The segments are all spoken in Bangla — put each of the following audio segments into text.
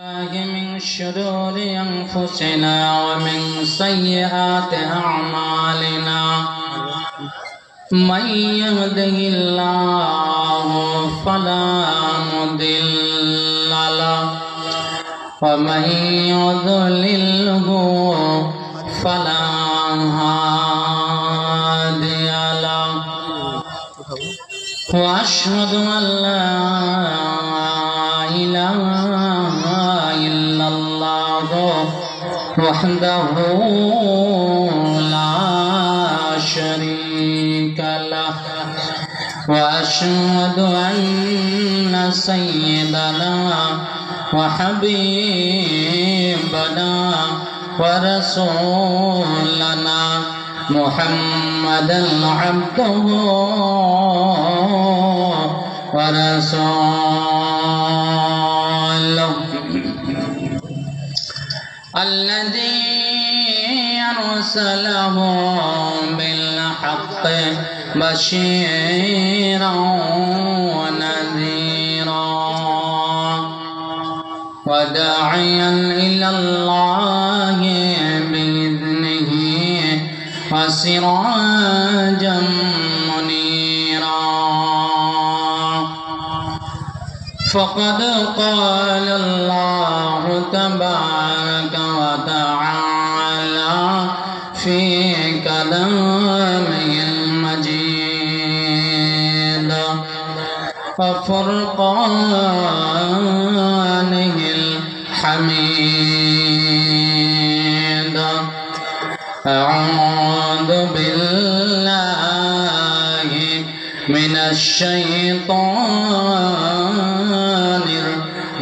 من شرور أنفسنا ومن سيئات أعمالنا من يهده الله فلا مضل له ومن يضلله فلا هادي له وأشهد أن لا إله إلا الله وحده لا شريك له وأشهد أن سيدنا وحبيبنا ورسولنا محمدا عبده ورسوله الذي أرسله بالحق بشيرا ونذيرا وداعيا إلى الله بإذنه وسراجا منيرا فقد قال الله تبارك وتعالى في كلامه المجيد وفرقانه الحميد أعوذ بالله من الشيطان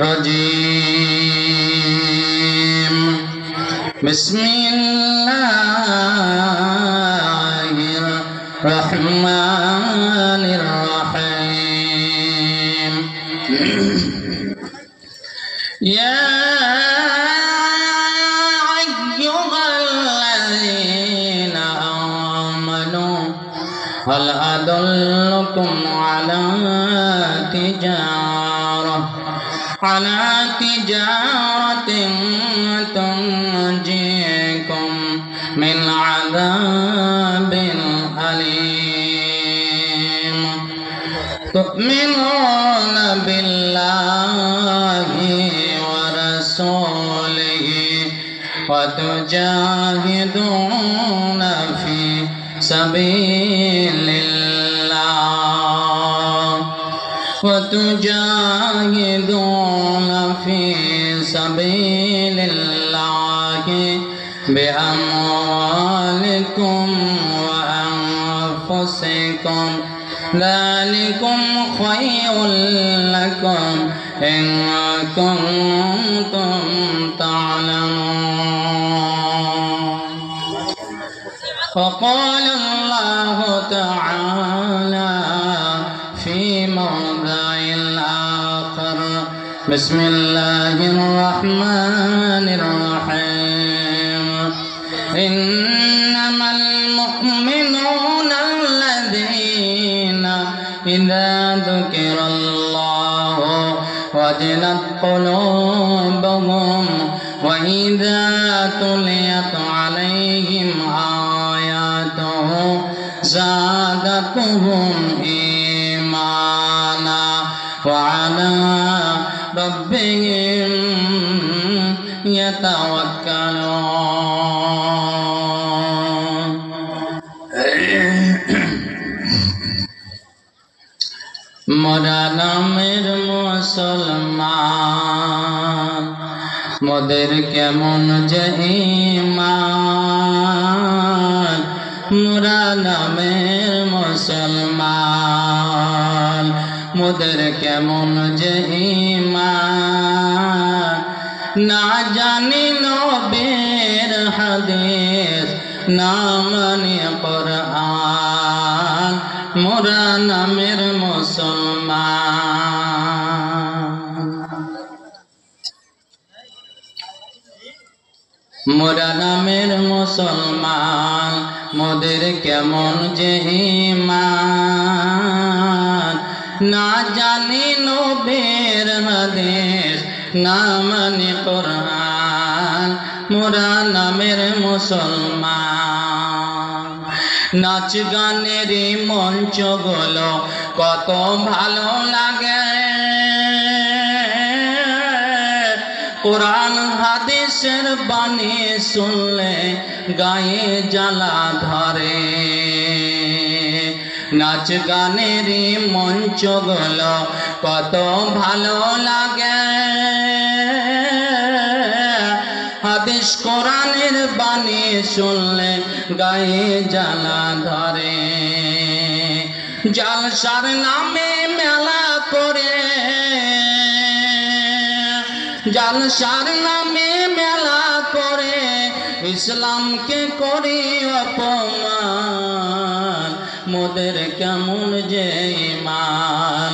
الرجيم بسم الله الرحمن الرحيم يا أيها الذين آمنوا هل أدلكم على تجارة تنجيكم من عذاب أليم تؤمنون بالله ورسوله وتجاهدون في سبيل الله بأموالكم وأنفسكم ذلكم خير لكم إن كنتم تعلمون وقال الله تعالى في موضع آخر بسم الله الرحمن الرحيم إنما المؤمنون الذين إذا ذكر الله وجلت قلوبهم وإذا تليت عليهم آياته زادتهم إيمانا وعلى ربهم يتوكلون মোরা নামের মুসলমান মোদের কেমন যে ঈমান মোরা নামের মুসলমান মোদের কেমন যে ঈমান না জানি নবীর হাদিস না মানি কোরআন মোরা নামের মুসলমান মোরা নামের মুসলমান মোদের কেমন যে ঈমান না জানি নবীর হাদিস না মানি কোরআন মোরা নামের মুসলমান। নাচ গানের মঞ্চগুলো কত ভালো লাগে, কোরআন হাদিসের বাণী শুনলে গায়ে জ্বালা ধরে। নাচ গানের মঞ্চগুলো কত ভালো লাগে, হাদিস কোরআনের বাণী শুনলে গায়ে জ্বালা ধরে। জালসার নামে মেলা করে, জালসার নামে মেলা করে ইসলামকে করি অপমান। মোদের কেমন যে ঈমান,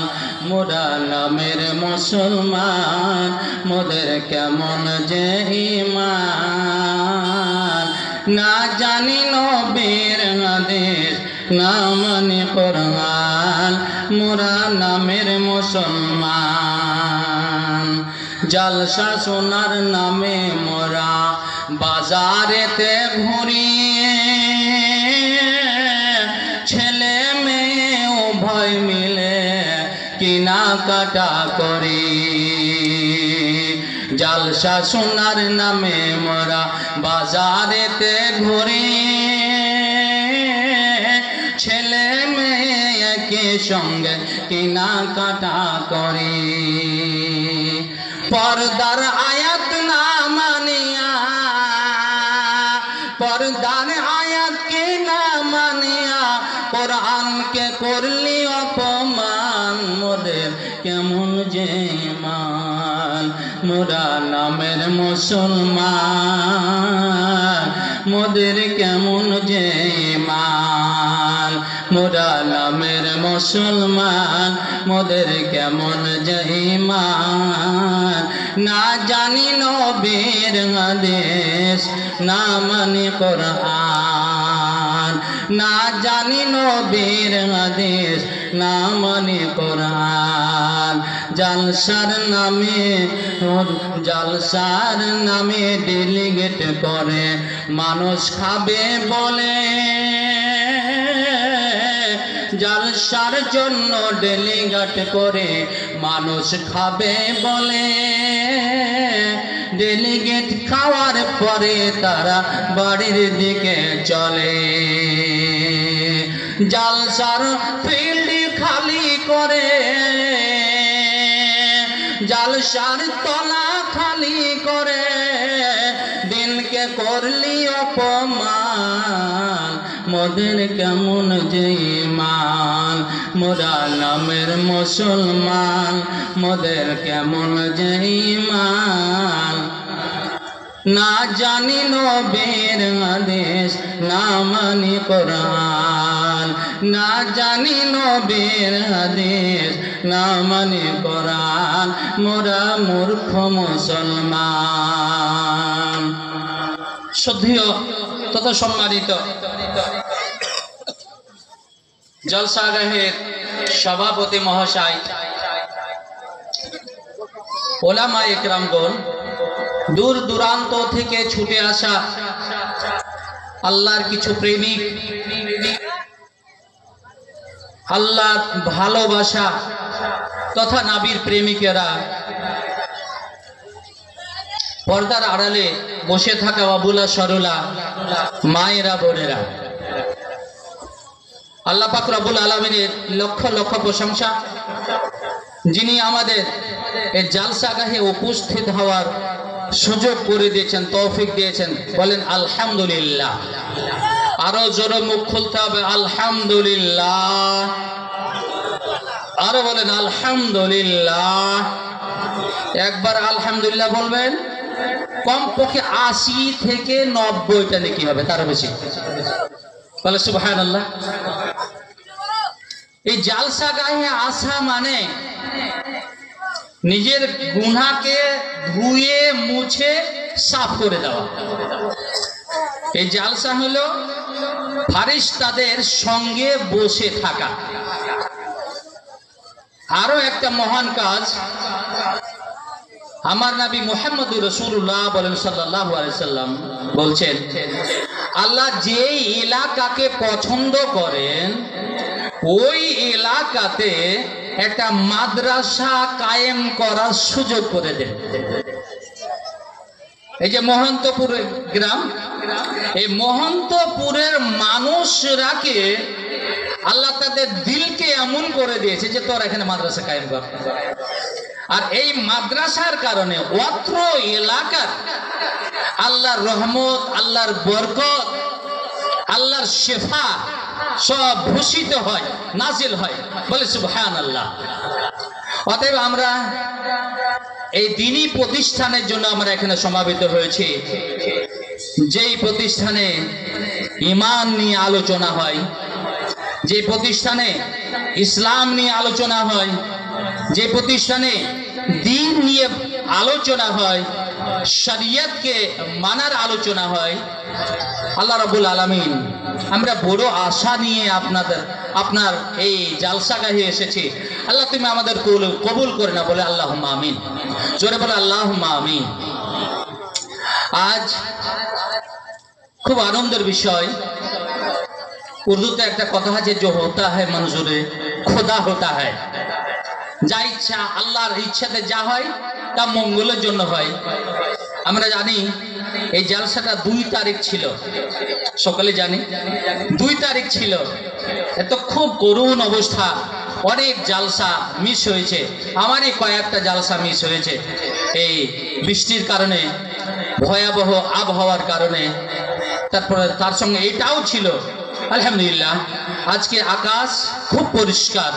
মোরা নামের মুসলমান, মোদের কেমন যে ঈমান। না জানি নবীর হাদিস, না মানি কোরআন, মোরা নামের মুসলমান। জালসা সোনার নামে মোরা বাজারেতে ঘুরি, ছেলে মেয়ে উভয় মিলে কেনাকাটা করি। জালসা সোনার নামে মোরা বাজারেতে ঘুরি, ছেলে মেয়ে একই সঙ্গে কেনাকাটা করি। পর্দার আয়াত না মানিয়া, পর্দার আয়াতকে না মানিয়া কোরআনকে করলি অপমান। মোদের কেমন যে ঈমান, মোরা নামের মুসলমান, মোদের কেমন যে ঈমান। মোরা নামের মুসলমান, মোদের কেমন যে ঈমান। না জানি নবীর হাদিস, না মানি কোরআন, না জানি নবীর হাদিস, না মানি কোরআন। জালসার নামে, জালসার নামে ডেলিগেট করে মানুষ খাবে বলে, জালসার জন্য ডেলিগেট করে মানুষ খাবে বলে। ডেলিগেট খাওয়ার পরে তারা বাড়ির দিকে চলে। জালসার ফিল্ড খালি করে, জালসার তলা খালি করে, দিনকে করলি অপমান। মোদের কেমন যে ঈমান, মোরা নামের মুসলমান, মোদের কেমন যে ঈমান। না জানি নবীর হাদিস, না মানি কোরআন, না জানি নবীর হাদিস, না মানি কোরআন। মোরা মূর্খ মুসলমান। শ্রদ্ধেয় তথা সম্মানিত জলসাগাহের সভাপতি মহাশয়, ওলামা ইকরামগণ, দূর দূরান্ত থেকে ছুটে আসা আল্লাহর কিছু প্রেমিক, আল্লাহর ভালোবাসা তথা নবীর প্রেমিকেরা, পর্দার আড়ালে বসে থাকা বাবুলা সরলা মায়েরা, বোনেরা, আল্লাহ পাক রব্বুল আলামিনের লক্ষ লক্ষ প্রশংসা, যিনি আমাদের এই জালসাগাহে উপস্থিত হওয়ার সুযোগ করে দিয়েছেন, তৌফিক দিয়েছেন। বলেন আলহামদুলিল্লাহ। আরো জোরে মুখ খুলতে হবে, আলহামদুলিল্লাহ। আরো বলেন আলহামদুলিল্লাহ। একবার আলহামদুলিল্লাহ বলবেন, কমপক্ষে ৮০ থেকে ৯০টা নাকি হবে, তার বেশি। বলে সুবহানাল্লাহ। এই জালসাগাহে আসা মানে নিজের গুনাহকে ধুয়ে মুছে সাফ করে দেওয়া। এই জালসা হলো ফারিস্তাদের সঙ্গে বসে থাকা। আরো একটা মহান কাজ, আমার নবী মুহাম্মদুর রাসূলুল্লাহ বলেন সাল্লাল্লাহু আলাইহি সাল্লাম বলছেন, আল্লাহ যেই এলাকাকে পছন্দ করেন ওই এলাকাতে একটা মাদ্রাসা কায়েম করার সুযোগ করে দেন। এই যে মহন্তপুর গ্রাম, এই মহন্তপুরের মানুষরাকে আল্লাহ তাদের দিলকে এমন করে দিয়েছে যে তোর এখানে মাদ্রাসা কায়েম কর। আর এই মাদ্রাসার কারণে অত্র এলাকার আল্লাহর রহমত, আল্লাহর বরকত, আল্লাহর শেফা সব ভূষিত হয়, নাজিল হয়। বলে সুবহানাল্লাহ। অতএব আমরা এই দ্বীনি প্রতিষ্ঠানের জন্য আমরা এখানে সমাবেত হয়েছি, যেই প্রতিষ্ঠানে ঈমান নিয়ে আলোচনা হয়, যে প্রতিষ্ঠানে ইসলাম নিয়ে আলোচনা হয়, যে প্রতিষ্ঠানে দ্বীন নিয়ে আলোচনা হয়, শরীয়তকে মানার আলোচনা হয়। আল্লাহ রাব্বুল আলামিন, আমরা বড় আশা নিয়ে আপনার এই জালসাগাহে এসেছি। আল্লাহ তুমি আমাদের কবুল করে না, বলে আল্লাহুম্মা আমিন। জোরে বলে আল্লাহুম্মা আমিন। আজ খুব আনন্দের বিষয়, উর্দুতে একটা কথা আছে, যে হোতা হ্যায় মঞ্জুরে খোদা হোতা হ্যায়। যা ইচ্ছা, আল্লাহর ইচ্ছাতে যা হয় তা মঙ্গলের জন্য হয়। আমরা জানি এই জালসাটা 2 তারিখ ছিল, সকলে জানি 2 তারিখ ছিল। এত খুব করুণ অবস্থা, অনেক জালসা মিস হয়েছে। আমারই কয়েকটা জালসা মিস হয়েছে এই বৃষ্টির কারণে, ভয়াবহ আবহাওয়ার কারণে। তারপরে তার সঙ্গে এটাও ছিল, আলহামদুলিল্লাহ আজকে আকাশ খুব পরিষ্কার।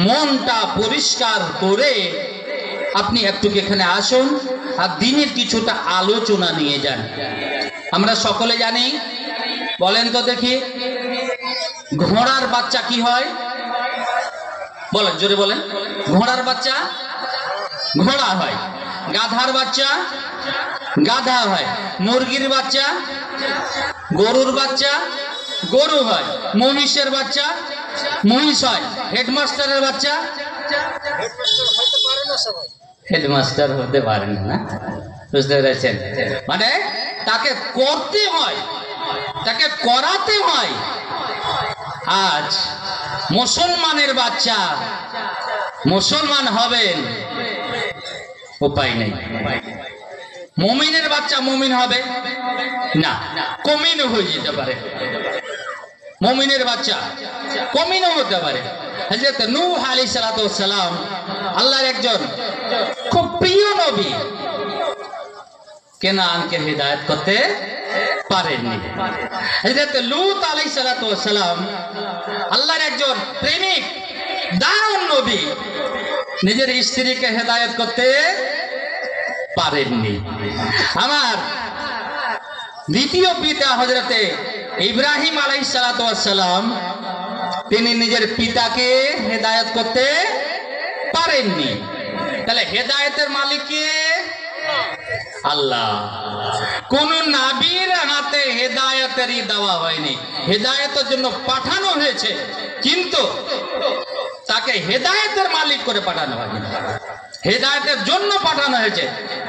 মনটা পরিষ্কার করে আপনি একটু এখানে আসুন আর দিনের কিছুটা আলোচনা নিয়ে যান। আমরা সকলে জানি, বলেন তো দেখি, ঘোড়ার বাচ্চা কি হয়? বলেন, জোরে বলেন। ঘোড়ার বাচ্চা ঘোড়া হয়, গাধার বাচ্চা গাধা হয়, মুরগির বাচ্চা গরুর বাচ্চা গরু হয়, মহিষের বাচ্চা মহিষ হয়, হেডমাস্টারের বাচ্চা হেডমাস্টার হতে পারেন না। বুঝতে পেরেছেন? মানে তাকে করতে হয়, তাকে করাতে হয়। আজ মুসলমানের বাচ্চা মুসলমান হবেন, উপায় নেই। মুমিনের বাচ্চা মুমিন হবে না, কমিনও হয়ে যেতে পারে। মুমিনের বাচ্চা কমিনও হতে পারে। হযরত নূহ আলাইহিস সালাতু ওয়াস সালাম আল্লাহর একজন খুব প্রিয় নবী, কেনানকে হিদায়াত করতে পারেননি। হযরত লূত আলাইহিস সালাতু ওয়াস সালাম আল্লাহর একজন প্রেমিক দারুণ নবী, নিজের স্ত্রীকে হিদায়াত করতে পারেননি। আমার দ্বিতীয় পিতা হযরতে ইব্রাহিম আলাইহিস সালাতু ওয়াস সালাম, তিনি নিজের পিতাকে হেদায়েত করতে পারেননি। তাহলে হেদায়েতের মালিক কে? আল্লাহ। কোন নবীর হাতে হেদায়েতেরই দেওয়া হয়নি, হেদায়েতের জন্য পাঠানো হয়েছে, কিন্তু তাকে হেদায়েতের মালিক করে পাঠানো হয়নি। হেদায়েতের জন্য পাঠানো হয়েছে,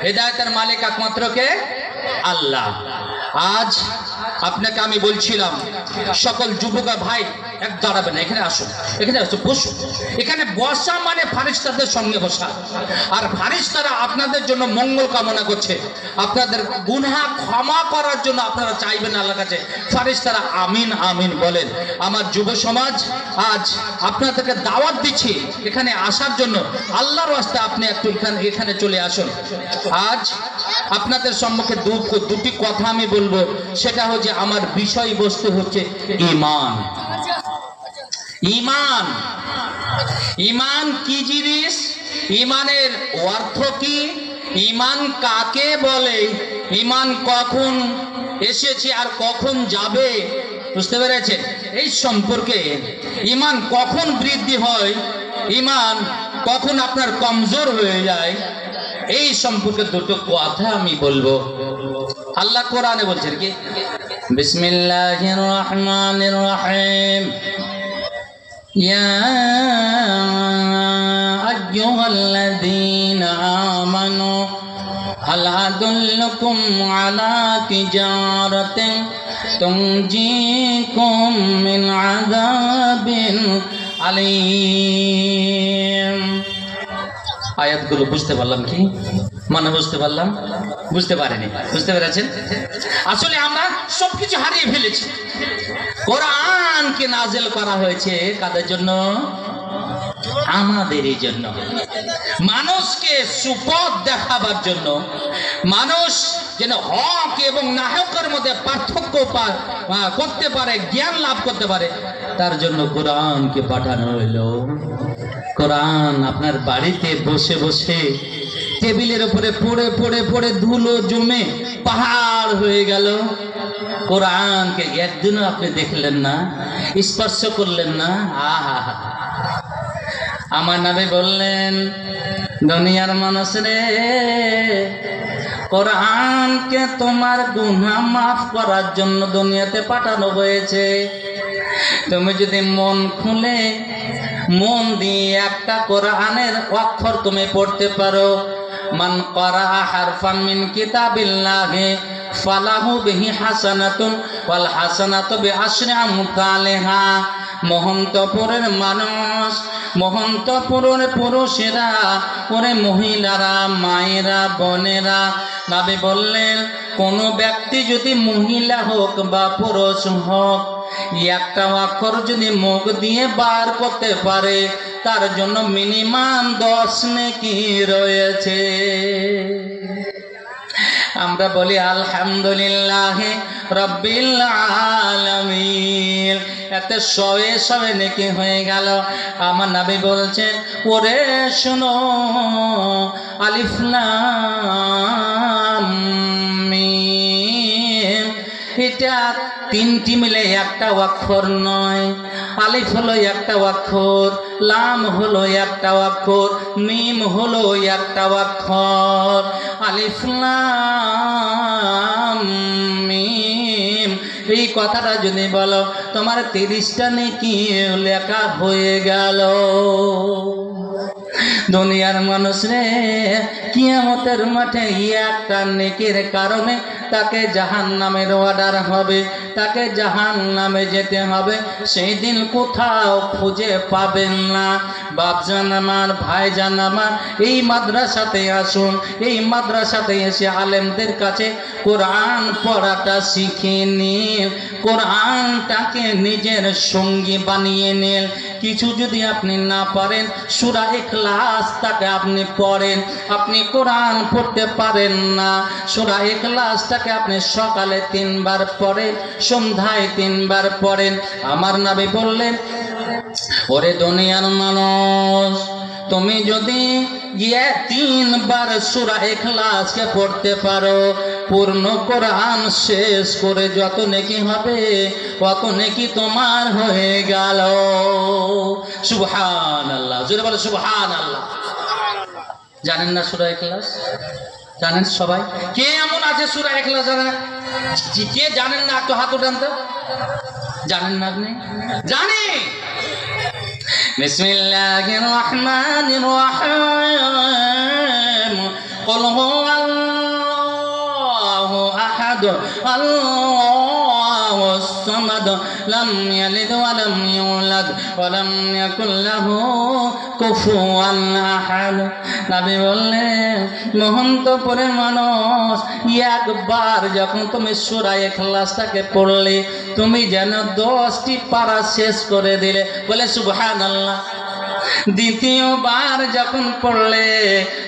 হেদায়েতের মালিক একমাত্র কে? আল্লাহ। আজ আপনাকে আমি বলছিলাম, সকল যুবক ভাই এক দাঁড়াবেন, এখানে আসুন, এখানে আসুন, বসুন। এখানে বসা মানে ফারিস্তাদের সঙ্গে বসা, আর ফারিস্তারা আপনাদের জন্য মঙ্গল কামনা করছে, আপনাদের গুনাহ ক্ষমা করার জন্য আপনারা চাইবেন আল্লাহর কাছে। ফারিস্তারা আমিন আমিন বলেন। আমার যুব সমাজ, আজ আপনাদেরকে দাওয়াত দিচ্ছি এখানে আসার জন্য। আল্লাহর ওয়াস্তে আপনি একটু এখানে চলে আসুন। আজ আপনাদের সম্মুখে দুটি কথা আমি বলবো, সেটা হচ্ছে আমার বিষয়বস্তু হচ্ছে ঈমান। ঈমান, ঈমান কি জিনিস? ঈমানের অর্থ কি? ঈমান কাকে বলে? ঈমান কখন এসেছে আর কখন যাবে? বুঝতে পেরেছেন? এই সম্পর্কে ঈমান কখন বৃদ্ধি হয়, ঈমান কখন আপনার কমজোর হয়ে যায়, এই সম্পর্কে দুটো কথা আমি বলবো। আল্লাহ কোরআনে বলছেন কি, বিসমিল্লাহির রহমানির রহিম, ইয়া আইয়ুহাল্লাযীনা আমানু হাল আদুল্লুকুম আলা তিজারাতিন তুনজিকুম মিন আযাবিন আলীম। আয়াতগুলো বুঝতে পারলাম কি? মানে বুঝতে পারলাম? বুঝতে পারিনি। বুঝতে পেরেছেন? আসলে আমরা সবকিছু হারিয়ে ফেলেছি। কোরআনকে নাযিল করা হয়েছে কাদের জন্য? আমাদেরই জন্য, মানুষকে সুপথ দেখাবার জন্য, মানুষ যেন হক এবং নাহকের মধ্যে পার্থক্য করতে পারে, জ্ঞান লাভ করতে পারে, তার জন্য কোরআনকে পাঠানো হইল। কোরআন আপনার বাড়িতে বসে বসে টেবিলের উপরে পড়ে পড়ে পড়ে ধুলো জমে পাহাড় হয়ে গেল। কোরআনকে একদিনও আপনি দেখলেন না, স্পর্শ করলেন না। আহা, আমার নবী বললেন, দুনিয়ার মানুষ রে, কোরআনকে তোমার গুনাহ মাফ করার জন্য দুনিয়াতে পাঠানো হয়েছে। তুমি যদি মন খুলে মন দিয়ে একটা কোরআনের অক্ষর তুমি পড়তে পারো, মান ক্বারা হারফাম মিন কিতাবিল্লাহি ফালাহু বিহি হাসানাতুন ওয়াল হাসানাতু বিআশরি আমসালিহা। মহন্তপুরের মানুষ, মহন্তপুরের পুরুষেরা, ওরে মহিলারা, মায়েরা, বোনেরা, নবী বললেন, কোন ব্যক্তি যদি মহিলা হোক বা পুরুষ হোক, একটা অক্ষর যদি মুখ দিয়ে বার করতে পারে, তার জন্য মিনিমাম 10 নেকি রয়েছে। আমরা বলি আলহামদুলিল্লাহ রাব্বিল আলামিন, এতে সবে সবে নেকি হয়ে গেল। আমার নবী বলছেন, ওরে শুনো, আলিফ লাম মিম, এটা 3টি মিলে একটা অক্ষর নয়। আলিফ হলো একটা অক্ষর, লাম হলো একটা অক্ষর, মিম হলো একটা অক্ষর। আলিফ লাম মিম, এই কথাটা যদি বলো, তোমার 30টা নেকি লেখা হয়ে গেল। দুনিয়ার মানুষ রে, কিয়ামতের মাঠে একটা নেকির কারণে তাকে জাহান্নামের অর্ডার হবে, তাকে জাহান্নামে যেতে হবে। সেই দিন কোথাও খুঁজে পাবেন না। বাপজান আমার, ভাইজান আমার, এই মাদ্রাসাতে আসুন, এই মাদ্রাসাতে এসে আলেমদের কাছে কোরআন পড়াটা শিখে নিন, কোরআনটাকে নিজের সঙ্গী বানিয়ে নিন। কিছু যদি আপনি না পারেন, সূরা ইখলাস তাকে আপনি পড়েন। আপনি কোরআন পড়তে পারেন না, সূরা ইখলাসটাকে আপনি সকালে 3 বার পড়েন, সন্ধ্যায় 3 বার পড়েন। আমার নবী বললেন, ওরে দুনিয়ার মানুষ, তুমি যদি 3 বার সূরা ইখলাসকে পড়তে পারো, পূর্ণ কোরআন শেষ করে যত নেকি হবে, কত নেকি তোমার হয়ে গেল। সুবহানাল্লাহ, জোরে বলো সুবহানাল্লাহ। জানেন না সূরা ইখলাস? জানেন সবাই? কে এমন আছে সূরা ইখলাস জানেন না? কে জানেন না? একটু হাত উঠান তো। জানেন না আপনি? জানি। বিসমিল্লাহির রহমানির রহিম, কুল হুয়াল্লাহু আহাদ, আল্লাহুস সামাদ, লাম ইয়ালিদ ওয়া লাম ইউলাদ ওয়া লাম ইয়াকুল লাহু কুফুয়ান আহাদ। নবী বললেন, মহন্তপুরের মানুষ, একবার যখন তুমি সূরা ইখলাসটাকে পড়লে, তুমি যেন 10টি পারা শেষ করে দিলে। বলে সুবহানাল্লাহ। দ্বিতীয়বার যখন পড়লে,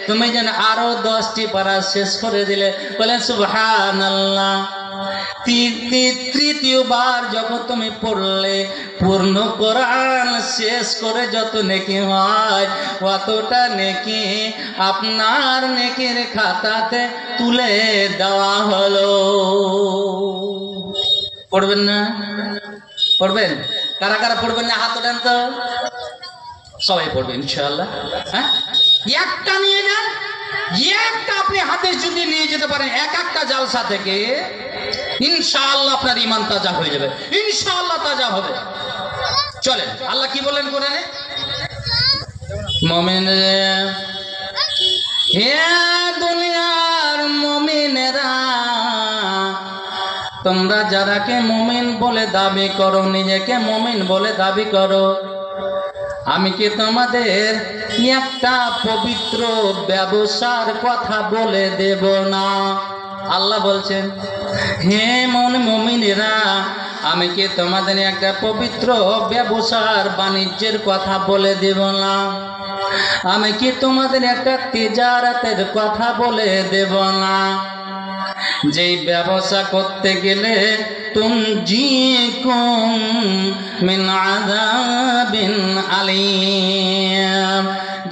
তুমি যেন আরো 10টি পারা শেষ করে দিলে। বলে সুবহানাল্লাহ। তৃতীয়বার যখন তুমি পড়লে, পূর্ণ কোরআন শেষ করে যত নেকি হয়, অতটা নেকি আপনার নেকির খাতাতে তুলে দেওয়া হলো। পড়বেন না? পড়বেন? কারা কারা পড়বেন না হাত ওঠান তো। সবাই পড়বেন ইনশাআল্লাহ। হ্যাঁ, একটা নিয়ে যান, একটা আপনি হাতে যদি নিয়ে যেতে পারেন এক একটা জালসা থেকে, ইনশাআল্লাহ আপনার ঈমান তাজা হয়ে যাবে, ইনশাআল্লাহ তাজা হবে। চলেন, আল্লাহ কি বলেন কোরআনে? মুমিন হে দুনিয়ার মুমিনেরা, তোমরা যারাকে মুমিন বলে দাবি করো, নিজেকে মুমিন বলে দাবি করো, আমি কি তোমাদের একটা পবিত্র ব্যবসার কথা বলে দেব না? আল্লাহ বলছেন, হে মুমিনেরা, আমি কি তোমাদের একটা পবিত্র ব্যবসার বাণিজ্যের কথা বলে দেব না? আমি কি তোমাদের একটা তিজারাতের কথা বলে দেব না? যেই ব্যবসা করতে গেলে তুনজিকুম মিন আযাবিন আলীম,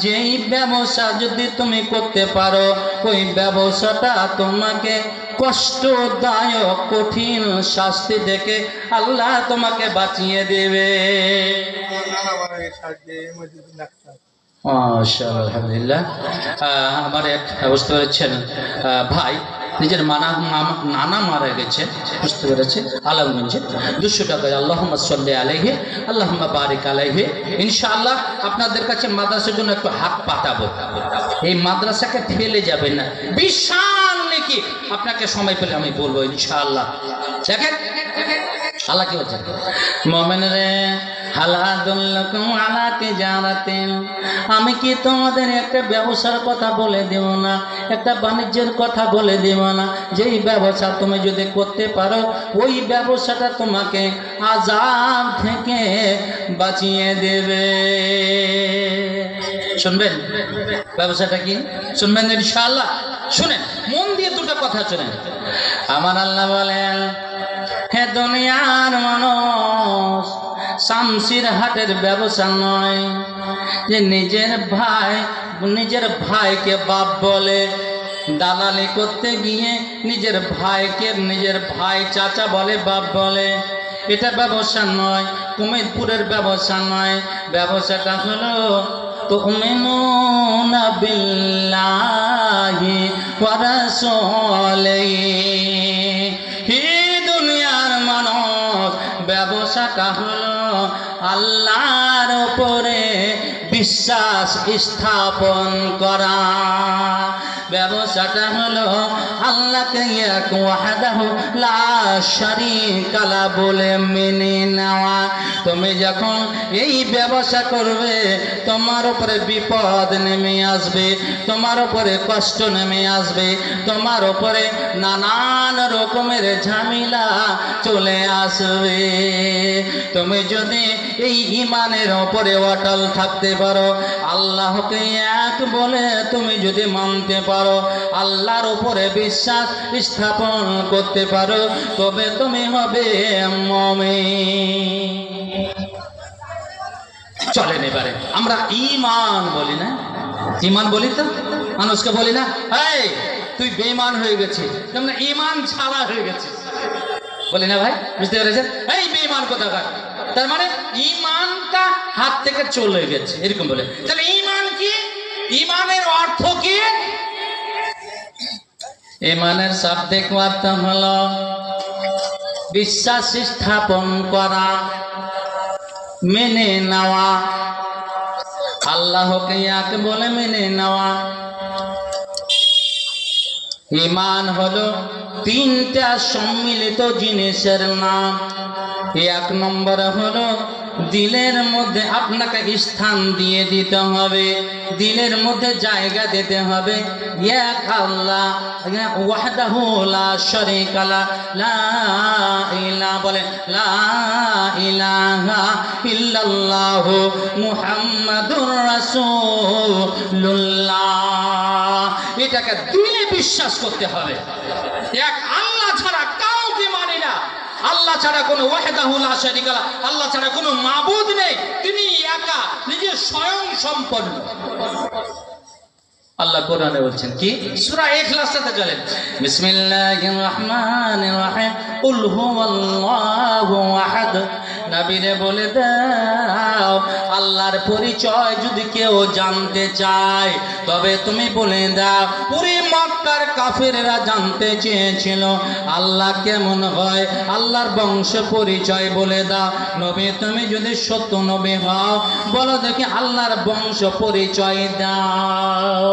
যেই ব্যবসা যদি তুমি করতে পারো, ওই ব্যবসাটা তোমাকে কষ্টদায়ক কঠিন শাস্তি থেকে আল্লাহ তোমাকে বাঁচিয়ে দেবে। মাশাআল্লাহ, আলহামদুলিল্লাহ। আমার এক বুঝতে পেরেছেন ভাই, নিজের নানা মারা গেছে, বুঝতে পেরেছে, আলমগঞ্জে 200 টাকায় আল্লাহুম্মা সাল্লি আলাইহি আল্লাহুম্মা বারিক আলাইহি। ইনশাআল্লাহ আপনাদের কাছে মাদ্রাসার জন্য একটু হাত পাতাবো, এই মাদ্রাসাকে ফেলে যাবেন না, বিশাল নাকি আপনাকে সময় পেলে আমি বলবো ইনশাআল্লাহ। দেখেন আল্লাহ কি বলছেন, মুমিনরে হাল আদুল্লুকুম আলা তিজারাতিন, আমি কি তোমাদের একটা ব্যবসার কথা বলে দেব না, একটা বাণিজ্যের কথা বলে দেব না, যেই ব্যবসা তুমি যদি করতে পারো, ওই ব্যবসাটা তোমাকে আযাব থেকে বাঁচিয়ে দেবে। শুনবেন ব্যবসাটা কি? শুনবেন ইনশাআল্লাহ। শুনেন, মন দিয়ে দুটো কথা শুনেন। আমার আল্লাহ বলেন, হে দুনিয়ার মানুষ, শামসির হাটের ব্যবসা নয় যে নিজের ভাইকে বাপ বলে, দালালি করতে গিয়ে নিজের ভাই চাচা বলে, বাপ বলে, এটা ব্যবসা নয়, কুমিরপুরের ব্যবসা নয়। ব্যবসাটা হলো তুমিনুনা বিল্লাহি ওয়া রাসূলিহি। হে দুনিয়ার মানুষ, ব্যবসাটা হলো আল্লাহর উপরে বিশ্বাস স্থাপন করা। ব্যবসাটা হলো আল্লাহকে এক ওয়াহদাহু লা শারীকা লা বলে মেনে নেওয়া। তুমি যখন এই ব্যবসা করবে, তোমার উপরে বিপদ নেমে আসবে, তোমার উপরে কষ্ট নেমে আসবে, তোমার উপরে নানান রকমের ঝামেলা চলে আসবে। তুমি যদি এই ঈমানের উপরে অটল থাকতে পারো, আল্লাহকে এক বলে তুমি যদি মানতে পারো, আল্লাহর উপরে বিশ্বাস স্থাপন করতে পারো, তবে তুমি হবে মুমিন। চলেন এবারে আমরা ঈমান বলি না, ঈমান বলি তো, মানুষকে বলি না, এই তুই বেঈমান হয়ে গেছিস, তোমরা ঈমান ছাড়া হয়ে গেছিস, বলি না ভাই? বুঝতে পেরেছেন? এই বেঈমান কোথাকার, তার মানে ঈমানটা হাত থেকে চলে গেছে, এরকম বলে। তাহলে ঈমান কি? ঈমানের অর্থ কি? ঈমানের শাব্দিক অর্থ হলো বিশ্বাস স্থাপন করা, মেনে নেওয়া, আল্লাহকে এক বলে মেনে নেওয়া। ঈমান হলো তিনটা সম্মিলিত জিনিসের নাম। এক নম্বর হলো দিলের মধ্যে আপনাকে স্থান দিয়ে দিতে হবে, দিলের মধ্যে জায়গা দিতে হবে, এক আল্লাহ ওয়াহদাহু লা শারীকা লা, লা ইলাহা বলে, লা ইলাহা ইল্লাল্লাহু মুহাম্মাদুর রাসূলুল্লাহ। এটাকে দিলে বিশ্বাস করতে হবে, এক আল্লাহ ছাড়া কাউকে মানি না, আল্লাহ ছাড়া কোনো ওয়াহদাহু লা শারীকা লা, আল্লাহ ছাড়া কোনো মাবুদ নেই, তিনি একা, নিজে স্বয়ং সম্পন্ন। আল্লাহ কোরআনে বলছেন কি? সূরা ইখলাসে চলেন, বিসমিল্লাহির রহমানির রহিম, কুল হুয়াল্লাহু আহাদ নবীরে বলে দাও আল্লাহর পরিচয় যদি কেউ জানতে চায় তবে তুমি বলে দাও। পুরো মক্কার কাফেররা জানতে চেয়েছিল আল্লাহ কেমন হয়, আল্লাহর বংশ পরিচয় বলে দাও। নবী তুমি যদি সত্য নবী হও বলো দেখি আল্লাহর বংশ পরিচয় দাও।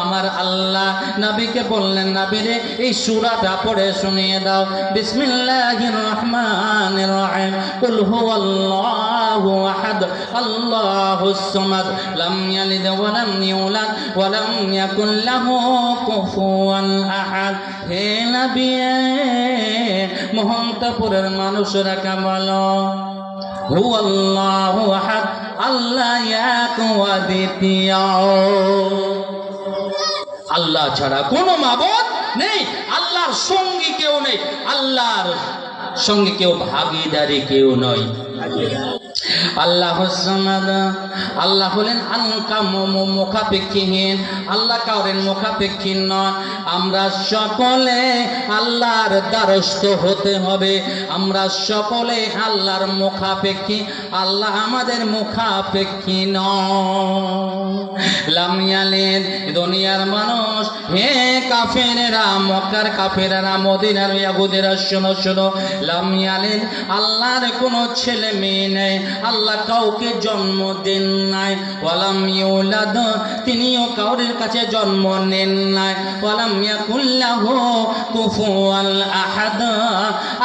আমার আল্লাহ নবীকে বললেন নবীরে এই সূরাটা পড়ে শুনিয়ে দাও। বিসমিল্লাহির রহমানির রহিম কুল হুয়াল্লাহু আহাদ আল্লাহুস সামাদ লাম ইয়ালিদ ওয়া লাম ইউলাদ ওয়া লাম ইয়াকুল লাহু কুফুয়ান আহাদ। হে নবী মোহন্তপুরের মানুষরা কে বলো হুয়াল্লাহু আহাদ আল্লাহ এক ওয়া দ্বিতীয়, আল্লাহ ছাড়া কোনো মাবুদ নেই, আল্লাহর সঙ্গী কেউ নেই, আল্লাহর সঙ্গে কেউ ভাগীদারি কেউ নয়। আল্লাহ আল্লাহ হলেন মুখাপেক্ষীহীন, আল্লাহ কাউরের মুখাপেক্ষী নয়। আমরা সকলে আল্লাহর দ্বারস্থ হতে হবে, আমরা সকলে আল্লাহর মুখাপেক্ষী, আল্লাহ আমাদের মুখাপেক্ষী নয়। লাম ইয়ালিদ দুনিয়ার মানুষ, হে কাফেরেরা মক্কার কাফেরেরা মদিনার ইয়াহুদীরা শোনো শোনো, লাম ইয়ালিদ আল্লাহর কোনো ছেলে মেয়ে নেই, আল্লাহ কাউকে জন্ম দেন নাই। ওয়ালাম ইউলাদ তিনিও কাউরের কাছে জন্ম নেন নাই। ওয়ালাম ইয়াকুল লাহু কুফুয়ান আহাদ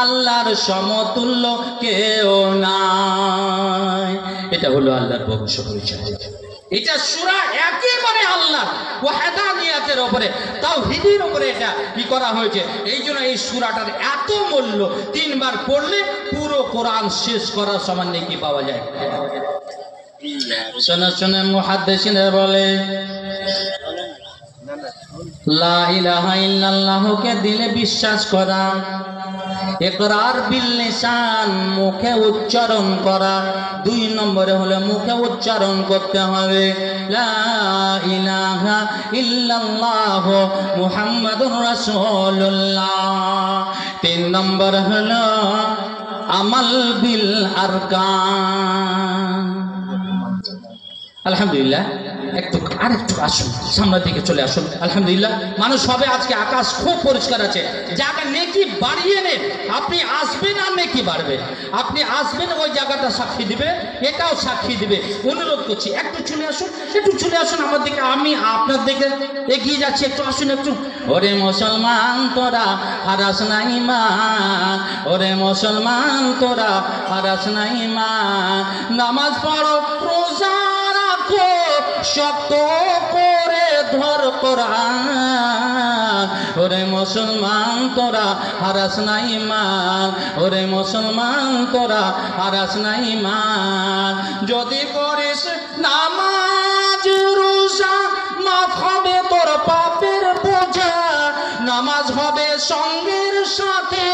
আল্লাহর সমতুল্য কেউ নাই। এটা হলো আল্লাহর বংশ পরিচয়। এটা সূরা একেবারে আল্লাহ ওয়াহদানিয়াতের উপরে তাওহীদের উপরে এটা কি করা হয়েছে। এই জন্য এই সূরাটার এত মূল্য, তিনবার পড়লে পুরো কোরআন শেষ করার সমান নেকি পাওয়া যায়। শোনা শোনা মুহাদ্দিসিনরা বলে লা ইলাহা ইল্লাল্লাহকে দিলে বিশ্বাস করা, ইকরার বিল লিসান মুখে উচ্চারণ করা, 2 নম্বরে হলো মুখে উচ্চারণ করতে হবে লা ইলাহা ইল্লাল্লাহ মুহাম্মাদুর রাসূলুল্লাহ। 3 নম্বর হলো আমাল বিল আরকান। আলহামদুলিল্লাহ একটু আরেকটু আসুন সামনের দিকে চলে আসুন। আলহামদুলিল্লাহ মানুষ হবে আজকে, আকাশ খুব পরিষ্কার আছে, জায়গা নেকি বাড়িয়ে নেন, আপনি আসবেন আর নেকি বাড়বে, আপনি আসবেন ওই জায়গাটা সাক্ষী দিবে, এটাও সাক্ষী দিবে। অনুরোধ করছি একটু চলে আসুন, একটু চলে আসুন আমার দিকে, আমি আপনার দিকে এগিয়ে যাচ্ছি, একটু আসুন একটু। ওরে মুসলমান তোরা হারাস না ঈমান, ওরে মুসলমান তোরা হারাস না ঈমান, নামাজ পড়ো রোজা রাখো শক্ত করে ধর কোরআন, ওরে মুসলমান তোরা হারাস না ঈমান, ওরে মুসলমান তোরা হারাস না ঈমান। যদি করিস নামাজ রোজা মাফ হবে তোর পাপের বোঝা, নামাজ হবে সঙ্গের সাথে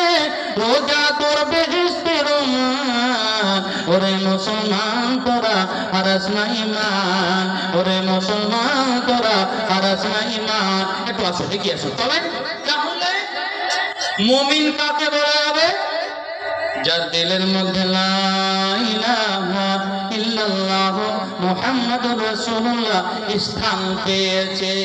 রোজা তোর বেহেশতের মান, ওরে মুসলমান তোরা হারাস না ঈমান, ওরে মুসলমান তোরা হারাস না ঈমান। একটু আসো এগিয়ে আসো তবে। তাহলে মুমিন কাকে বলা হবে? যার দিলের মধ্যে লা ইলাহা ইল্লাল্লাহ মুহাম্মাদুর রাসূলুল্লাহ স্থান পেয়েছে।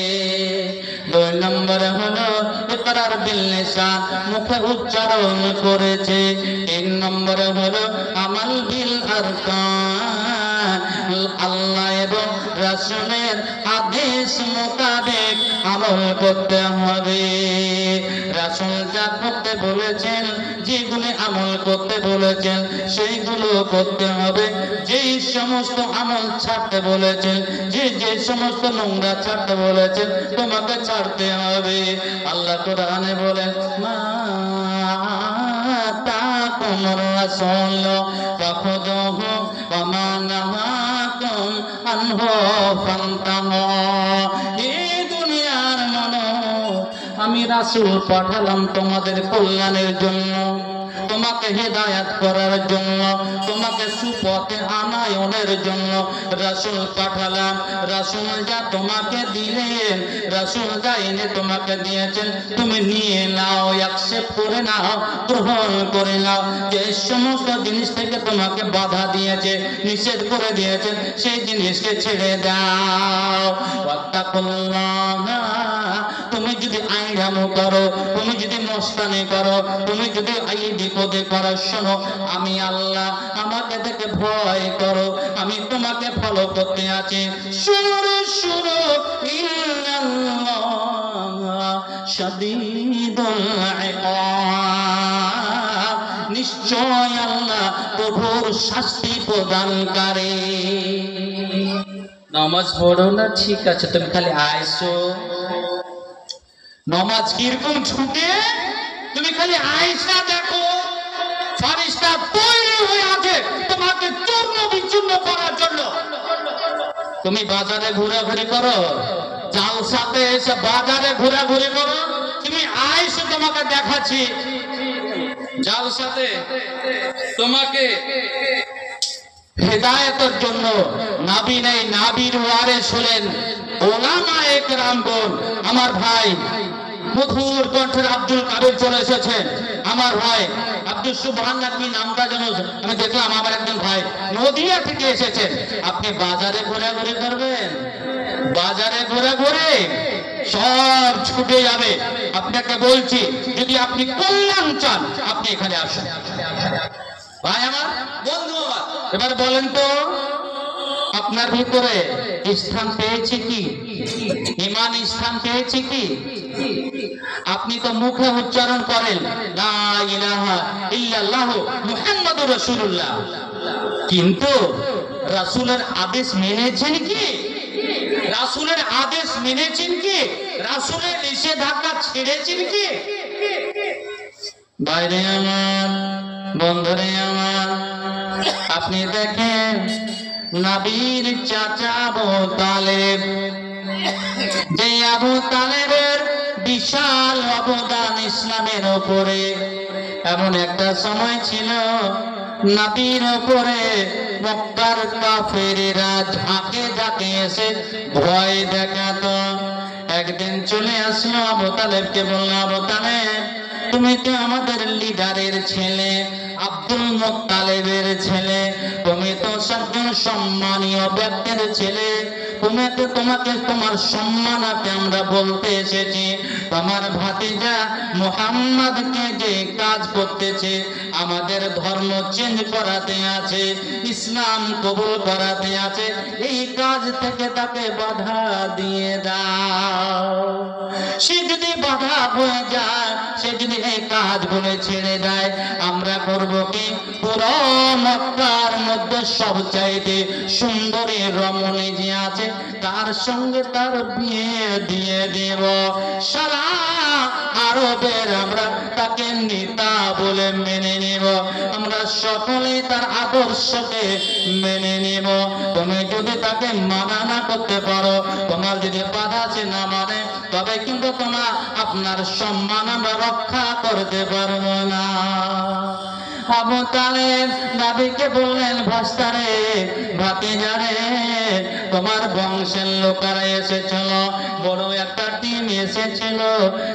2 নম্বরে হলো ইকরার বিল লিসান মুখে উচ্চারণ করেছে। 3 নম্বরে হলো আমাল বিল আরকান আল্লাহ এবং রাসূলের আদেশ মোতাবেক আমল করতে হবে। রাসূল যা করতে বলেছেন, যেগুলি আমল করতে বলেছেন সেইগুলো করতে হবে। যেই সমস্ত আমল ছাড়তে বলেছেন, যে সমস্ত নোংরা ছাড়তে বলেছেন তোমাকে ছাড়তে হবে। আল্লাহ কোরআনে বলেন মা আতাকুমুর রাসূল ফাখুযুহু ওয়া মা নাহাকুম আনহু ফান্তাহু। এই দুনিয়ার মানুষ আমি রাসূল পাঠালাম তোমাদের কল্যাণের জন্য, তোমাকে হিদায়াত করার জন্য, তোমাকে সুপথে আনায়নের জন্য রাসূল পাঠালাম। রাসূল যা তোমাকে দিলেন, রাসূল যা এনে তোমাকে দিয়েছেন, তুমি নিয়ে নাও, অ্যাকসেপ্ট করে নাও, গ্রহণ করে নাও। যে সমস্ত জিনিস থেকে তোমাকে বাধা দিয়েছে, নিষেধ করে দিয়েছেন, সেই জিনিসকে ছেড়ে দাও। ওয়াত্তাকুল্লাহ, তুমি যদি আইরামো করো, তুমি যদি মস্তানি করো, তুমি যদি এই বিপদে করো, শোনো আমি আল্লাহ, আমাকে দেখে ভয় করো, আমি তোমাকে ফলো করতে আছি। শুনো রে শুনো, ইন্নাল্লাহ শাদীদুল ইকাব, নিশ্চয় আল্লাহ প্রভুর শাস্তি প্রদানকারী। নামাজ পড়ো না, ঠিক আছে, তুমি খালি আইসো। নামাজ কিরকম ছুটে, তুমি খালি আয়েশা দেখো, ফারিস্তা তৈরি হয়ে আছে তোমাকে চূর্ণ বিচূর্ণ করার জন্য। তুমি বাজারে ঘোরাঘুরি করো, জালসাতে এসে বাজারে ঘোরাঘুরি করো, তুমি আয়েশা তোমাকে দেখাচ্ছি। জালসাতে তোমাকে হেদায়েতের জন্য নবী নেই, নবীর ওয়ারিস হলেন ওলামায়ে কেরামগণ। আমার ভাই মধুর কণ্ঠের আব্দুল কাদের চলে এসেছেন, আমার ভাই আব্দুল সুবহান নাকি নামটা যেন আমি দেখলাম, আমার একজন ভাই নদিয়া থেকে এসেছেন। আপনি বাজারে ঘোরাঘুরি করবেন, বাজারে ঘোরাঘুরি সব ছুটে যাবে। আপনাকে বলছি, যদি আপনি কল্যাণ চান, আপনি এখানে আসুন। ভাই আমার, বন্ধু আমার, এবার বলেন তো আপনার ভিতরে স্থান পেয়েছে কি? ঈমান স্থান পেয়েছে কি? আপনি তো মুখে উচ্চারণ করেন লা ইলাহা ইল্লাল্লাহু মুহাম্মাদুর রাসূলুল্লাহ, কিন্তু রাসূলের আদেশ মেনেছেন কি? রাসূলের আদেশ মেনেছেন কি? রাসূলের নিষেধাজ্ঞা ছেড়েছেন কি? বাইরে আমার, বন্ধুরে আমার, আপনি দেখেন নবীর চাচা আবু তালেব, যে আবু তালেবের বিশাল অবদান ইসলামের উপরে। এমন একটা সময় ছিল নবীর উপরে মক্কার কাফেরেরা ঝাঁকে ঝাঁকে এসে ভয় দেখাতো। একদিন চলে আসলো আবু তালেবকে, বলল আবু তালেব, তুমি তো আমাদের লিডারের ছেলে, আব্দুল মুত্তালিবের ছেলে, তুমি তো একজন সম্মানীয় ব্যক্তির ছেলে, তোমাকে তোমার সম্মানাতে আমরা বলতে এসেছি, তোমার ভাতিজা মুহাম্মদকে যে কাজ করতেছে, আমাদের ধর্ম চেঞ্জ করাতে আছে, ইসলাম কবুল করাতে আছে, এই কাজ থেকে তাকে বাধা দিয়ে দাও। সে যদি বাধা হয়ে যায়, সে যদি এই কাজগুলো ছেড়ে দেয়, আমরা করব কি? পুরো মক্কার মধ্যে সবচাইতে সুন্দরী রমণী যে আছে, তার সঙ্গে তার বিয়ে দিয়ে দেব। সারা আরবের আমরা তাকে নেতা বলে মেনে নেব, আমরা সকলে তার আদর্শকে মেনে নেব। তুমি যদি তাকে মানা না করতে পারো, তোমার যদি বাধা আছে না মানে, তবে কিন্তু তোমার আপনার সম্মান আমরা রক্ষা করতে পারবো না। আবু তালেব নবীকে বললেন, ভাস্তারে, ভাতিজারে, তোমার বংশের লোকেরা এসেছিল, বড় একটা টিম এসেছিল,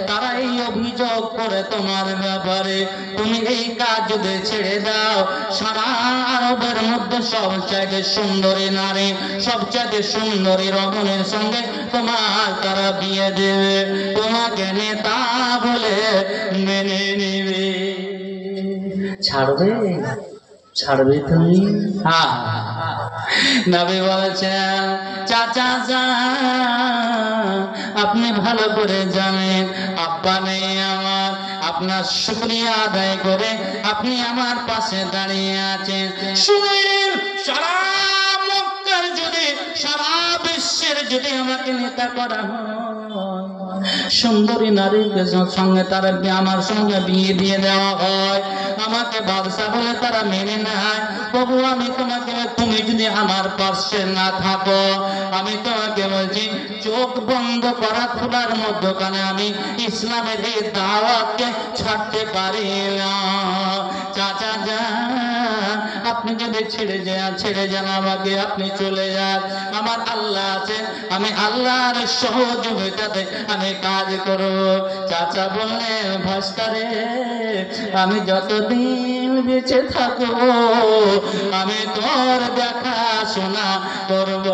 তারা এই অভিযোগ করে তোমার ব্যাপারে, তুমি এই কাজ যদি ছেড়ে দাও, সারা আরবের মধ্যে সবচাইতে সুন্দরী নারী, সবচাইতে সুন্দরী রমণীর সঙ্গে তোমার তারা বিয়ে দেবে, তোমাকে নেতা বলে মেনে নেবে। ছাড়বে? ছাড়বে তুমি? হ্যাঁ। নবী বলেছেন, চাচা আপনি ভালো করে জানেন, আব্বা নেই আমার, আপনার শুকরিয়া আদায় করে আপনি আমার পাশে দাঁড়িয়ে আছেন। শুনেন, সারা মক্কার যদি, সারা বিশ্বের যদি আমাকে নেতা করা হয়, সুন্দরী নারীর সঙ্গে তারা আমার সঙ্গে বিয়ে দিয়ে দেওয়া হয়, আমাকে বাদশা বলে তারা মেনে নেয়। প্রভু আমি তোমাকে, তুমি যদি আমার পাশে না থাকো, আমি তোমাকে বলছি চোখ বন্ধ করা খোলার মধ্যখানে আমি ইসলামের এই দাওয়াতকে ছাড়তে পারি না। চাচা যান, আপনি যদি ছেড়ে যান আমাকে, আপনি চলে যান, আমার আল্লাহ আছে, আমি আল্লাহর সহযোগিতাতে আমি কাজ করব। চাচা বললেন ভাস্তারে, আমি যতদিন বেঁচে থাকবো আমি তোর দেখাশোনা করব।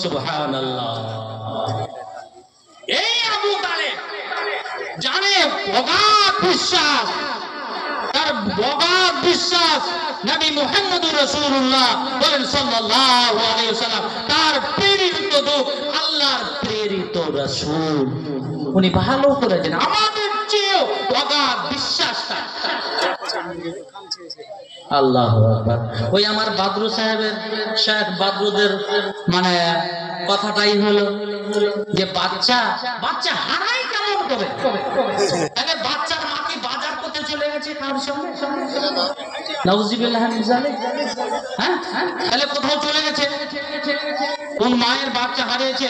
সুবহানাল্লাহ। এই আবু তালেব জানে অগাধ বিশ্বাস, তার অগাধ বিশ্বাস নবী মুহাম্মদুর রাসূলুল্লাহ বলেন সাল্লাল্লাহু আলাইহি ওয়াসাল্লাম তার প্রেরিত দূত, আল্লাহর প্রেরিত রাসূল। উনি ভালো করে জানেন, আমাদের চেয়েও অগাধ বিশ্বাসটা। আল্লাহু আকবার। ওই আমার বাদরু সাহেবের, শেখ বাদরুদের মানে কথাটাই হলো যে বাচ্চা হারাই কেমন করে? তাহলে বাচ্চার মা কি বাজার করতে চলে গেছে কার সঙ্গে? নাউযুবিল্লাহ মিন যালিক। হ্যাঁ, তাহলে কোথাও চলে গেছে? কোন মায়ের বাচ্চা হারিয়েছে?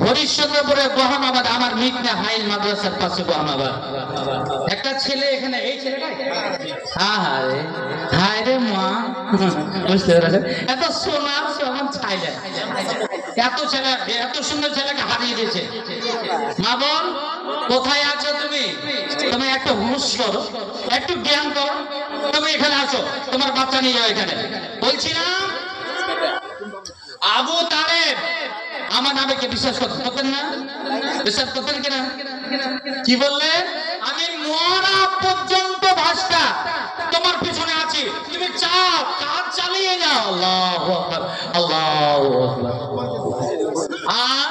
হরিশ্চন্দ্রপুরে গহামাবাদ, আমার মিটনা হাইল মাদ্রাসার পাশে গহামাবাদ। একটা ছেলে এখানে, এই ছেলেটা হায় রে মা, বুঝতে পেরেছেন? এত সোনার সমান ছাইলে এত ছেলে, এত সুন্দর ছেলেকে হারিয়ে দিয়েছে। মা বল কোথায় আছো তুমি? তুমি একটু হুঁশ করো, একটু জ্ঞান করো, তুমি এখানে আসো, তোমার বাচ্চা নিয়ে যাও এখানে। বলছিলাম আবু তালেব আমার নামে কে বিশ্বাস করতেন না? বিশ্বাস করতেন কিনা? কি বললে? আমি মরা পর্যন্ত ভাষা তোমার পিছনে আছি, তুমি চাও কাজ চালিয়ে যাও। আল্লাহু আকবার, আল্লাহু আকবার। আর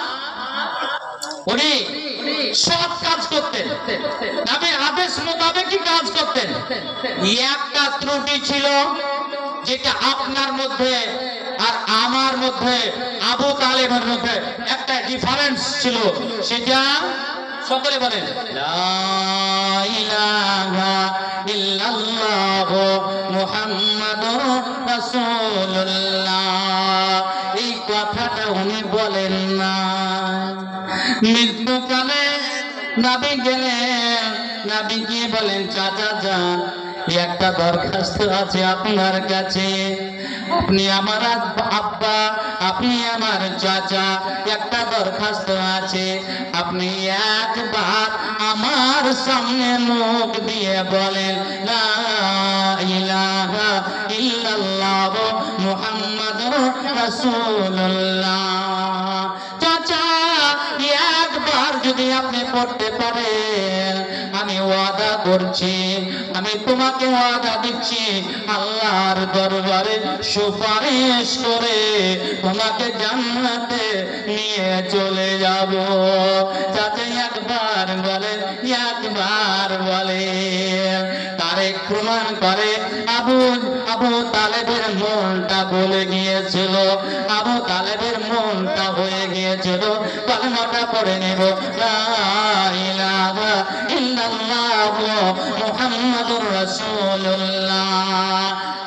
উনি সব কাজ করতেন, নবীর আদেশ মোতাবেকই কাজ করতেন। একটা ত্রুটি ছিল যেটা আপনার মধ্যে আর আমার মধ্যে, আবু তালেবের মধ্যে একটা ডিফারেন্স ছিল, সেটা সকলে বলেন লা ইলাহা ইল্লাল্লাহ মুহাম্মাদুর রাসূলুল্লাহ। এই কথাটা উনি বলেন না। মৃত্যুকালে নবী গেলেন, নবী কি বলেন, চাচা যান একটা দরখাস্ত আছে আপনার কাছে, আপনি আমার আব্বা, আপনি আমার চাচা, একটা দরখাস্ত আছে, আপনি একবার আমার সামনে মুখ দিয়ে বলেন লা ইলাহা ইল্লাল্লাহ মুহাম্মাদুর রাসূলুল্লাহ। চাচা একবার যদি আপনি পড়তে পারেন, আমি ওয়াদা করছি, আমি তোমাকে ওয়াদা দিচ্ছি, আল্লাহর দরবারে সুপারিশ করে তোমাকে জান্নাতে নিয়ে চলে যাব। যাতে একবার বলেন, একবার বলে। তারে প্রমাণ করে আবু তালেবের মনটা বলে গিয়েছিল, আবু তালেবের মনটা হয়ে গিয়েছিল কলেমাটা পড়ে নেব লা ইলাহা ইল্লাল্লাহ মুহাম্মাদুর রাসূলুল্লাহ।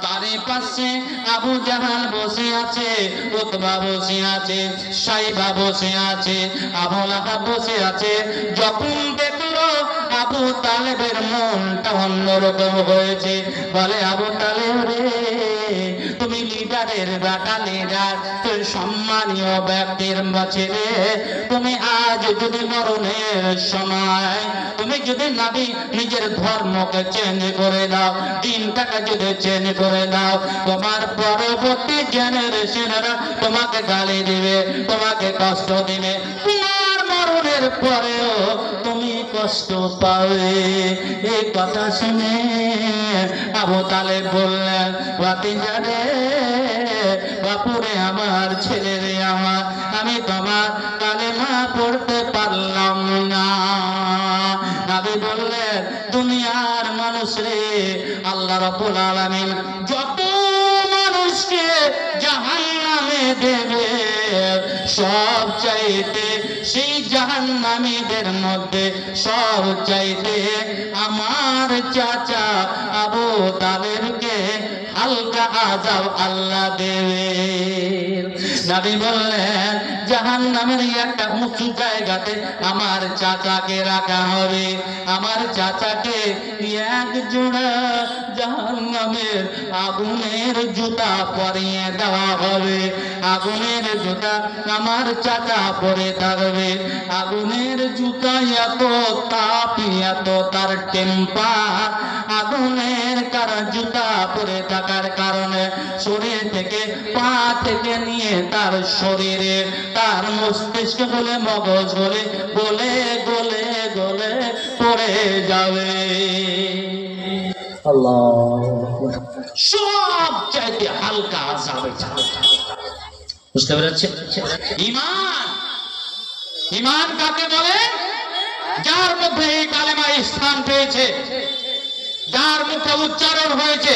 তারে পাশে আবু জাহাল বসে আছে, উতবা বসে আছে, সাইবা বসে আছে, আবু লাহাব বসে আছে। যখন দেখলো আবু তালেবের মনটা অন্যরকম হয়েছে, বলে আবু তালেব রে, তুমি লিডারের বেটা, লিডার, তুই সম্মানীয় ব্যক্তির ছেলে, তুমি আজ যদি মরণের সময় তুমি যদি নবী নিজের ধর্মকে চেঞ্জ করে দাও, দিনটাকে যদি চেঞ্জ করে দাও, তোমার পরবর্তী জেনারেশনরা তোমাকে গালি দিবে, তোমাকে কষ্ট দিবে, তোমার মরণের পরেও তুমি কষ্ট পাবে। এই কথা শুনে আবু তালেব বললেন, ভাতিজা রে, বাপুরে আমার, ছেলে রে আমার, আমি তোমার কালেমা পড়তে পারলাম না। নবী বললেন, দুনিয়ার মানুষ রে, আল্লাহ রাব্বুল আলামিন যত মানুষকে জাহান্নামে দেবে সব চাইতে সেই জাহান্নামীদের মধ্যে সব চাইতে আমার চাচা আবু তালেবকে হালকা আযাব আল্লাহ দেবে। নবী বললেন জাহান্নামের একটা উঁচু জায়গাতে আমার চাচাকে রাখা হবে, আমার চাচাকে এক জোড়া জাহান্নামের আগুনের জুতা পরিয়ে দেওয়া হবে। আগুনের জুতা আমার চাচা পরে থাকবে। আগুনের জুতা এত তাপ, এত তার টেম্পার, আগুনের জুতা পরে থাকার কারণে শরীর থেকে পা থেকে নিয়ে তার শরীরে, তার মস্তিষ্ক হলে মগজ হলে গলে গলে গলে পড়ে যাবে। আল্লাহ, সব চাইতে হালকা যাবে। বুঝতে পেরেছেন? ঈমান, ঈমান কাকে বলে? যার মধ্যে এই কালেমা স্থান পেয়েছে, যার মুখে উচ্চারণ হয়েছে,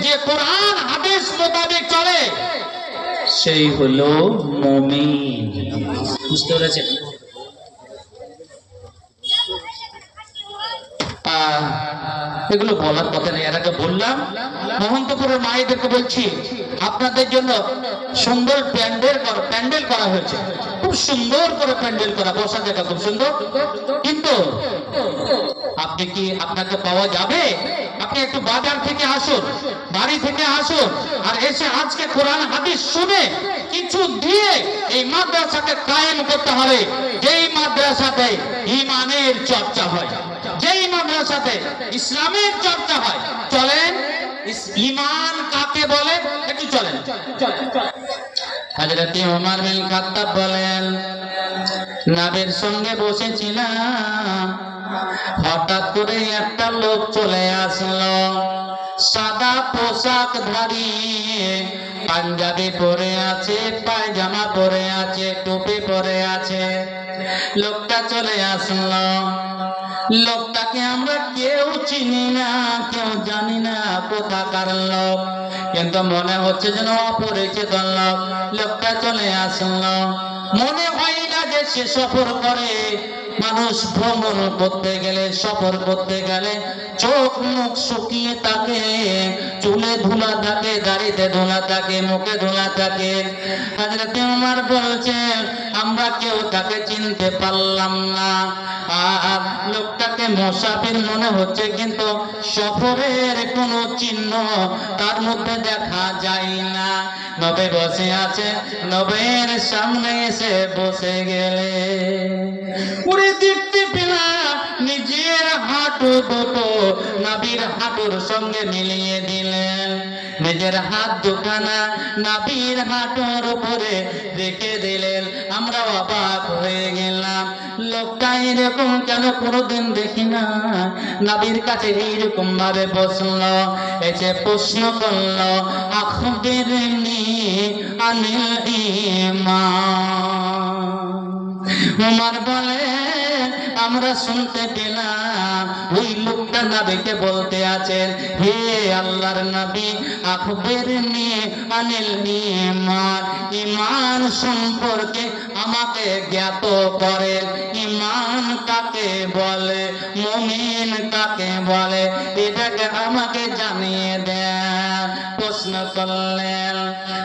যে কোরআন হাদিস মোতাবেক চলে, সেই হলো মুমিন। বুঝতে পেরেছেন? এগুলো বলার কথা নেই, এর আগে বললাম। মহন্তপুরের মায়েদেরকে বলছি আপনাদের জন্য সুন্দর প্যান্ডেল করা হয়েছে, খুব সুন্দর করে প্যান্ডেল করা, বসার জায়গা খুব সুন্দর। কিন্তু আপনি কি, আপনাকে পাওয়া যাবে? আপনি একটু বাজার থেকে আসুন, বাড়ি থেকে আসুন, আর এসে আজকে কোরআন হাদিস শুনে কিছু দিয়ে এই মাদ্রাসাকে কায়েম করতে হবে। যেই মাদ্রাসাতে ঈমানের চর্চা হয়, যেই মাদ্রাসাতে ইসলামের চর্চা হয়। চলেন, ঈমান কাকে বলে একটু চলেন। হযরত ওমর বিন খাত্তাব বলেন, নবীর সঙ্গে বসেছিলাম, হঠাৎ করে একটা লোক চলে আসলো, সাদা পোশাক ধারী, পাঞ্জাবি পরে আছে, পায়জামা পরে আছে, টুপি পরে আছে। লোকটা চলে আসলো, লোকটাকে আমরা কেউ চিনি না, কেউ জানি না কোথাকার লোক, কিন্তু মনে হচ্ছে যেন অপরিচিত লোক। লোকটা চলে আসলো, মনে হয় না যে সে সফর করে। মানুষ ভ্রমণ করতে গেলে, সফর করতে গেলে চোখ মুখ শুকিয়ে থাকে, চুলে ধুলা থাকে, দাড়িতে ধুলা থাকে, মুখে ধুলা থাকে। হযরত ওমর বলছেন আমরা কেউ তাকে চিনতে পারলাম না। আর লোকটাকে মুসাফির মনে হচ্ছে, কিন্তু সফরের কোনো চিহ্ন তার মধ্যে দেখা যায় না। নবী বসে আছে, নবীর সামনে এসে বসে গেলে উড়ে দেখতে পেলাম নিজের হাঁটু দুটো নবীর হাঁটুর সঙ্গে মিলিয়ে দিলেন, নিজের হাত দুখানা নবীর হাঁটুর উপরে রেখে দিলেন। আমরা অবাক হয়ে গেলাম, লোকটা এরকম কেন কোনোদিন দেখি না। নবীর কাছে এইরকম ভাবে বসলো, এসে প্রশ্ন করলো, আখবিরনি আনিল ঈমান। ওমর বলে আমরা শুনতে পেলাম ওই লোকটা নবীকে বলতে আছেন, হে আল্লাহর নবী, আখবিরনি আনিল ঈমান, ঈমান সম্পর্কে আমাকে জ্ঞাত করেন। ঈমান কাকে বলে, মুমিন কাকে বলে, এটাকে আমাকে জানিয়ে দেন। প্রশ্ন করলেন।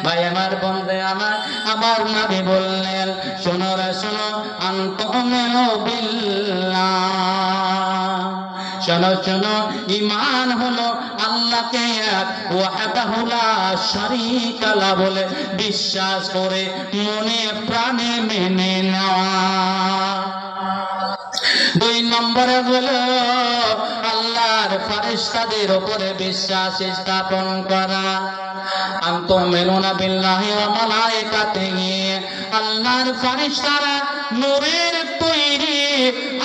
ভাই আমার, বন্ধু আমার, আমার নবী বললেন, শোনো রে শোনো, আনতুমিনু বিল্লাহ, শোনো শোনো, ঈমান হলো আল্লাহকে এক, ওয়াহদাহু লা শারীকা লাহু বলে বিশ্বাস করে মনে প্রাণে মেনে নেওয়া। দুই নম্বরে হলো আল্লাহর ফেরেশতাদের উপরে বিশ্বাস স্থাপন করা। আনতুমিনুনা বিল্লাহি ওয়া মালাইকাতিহি, আল্লাহর ফেরেশতারা নূরের তৈরি,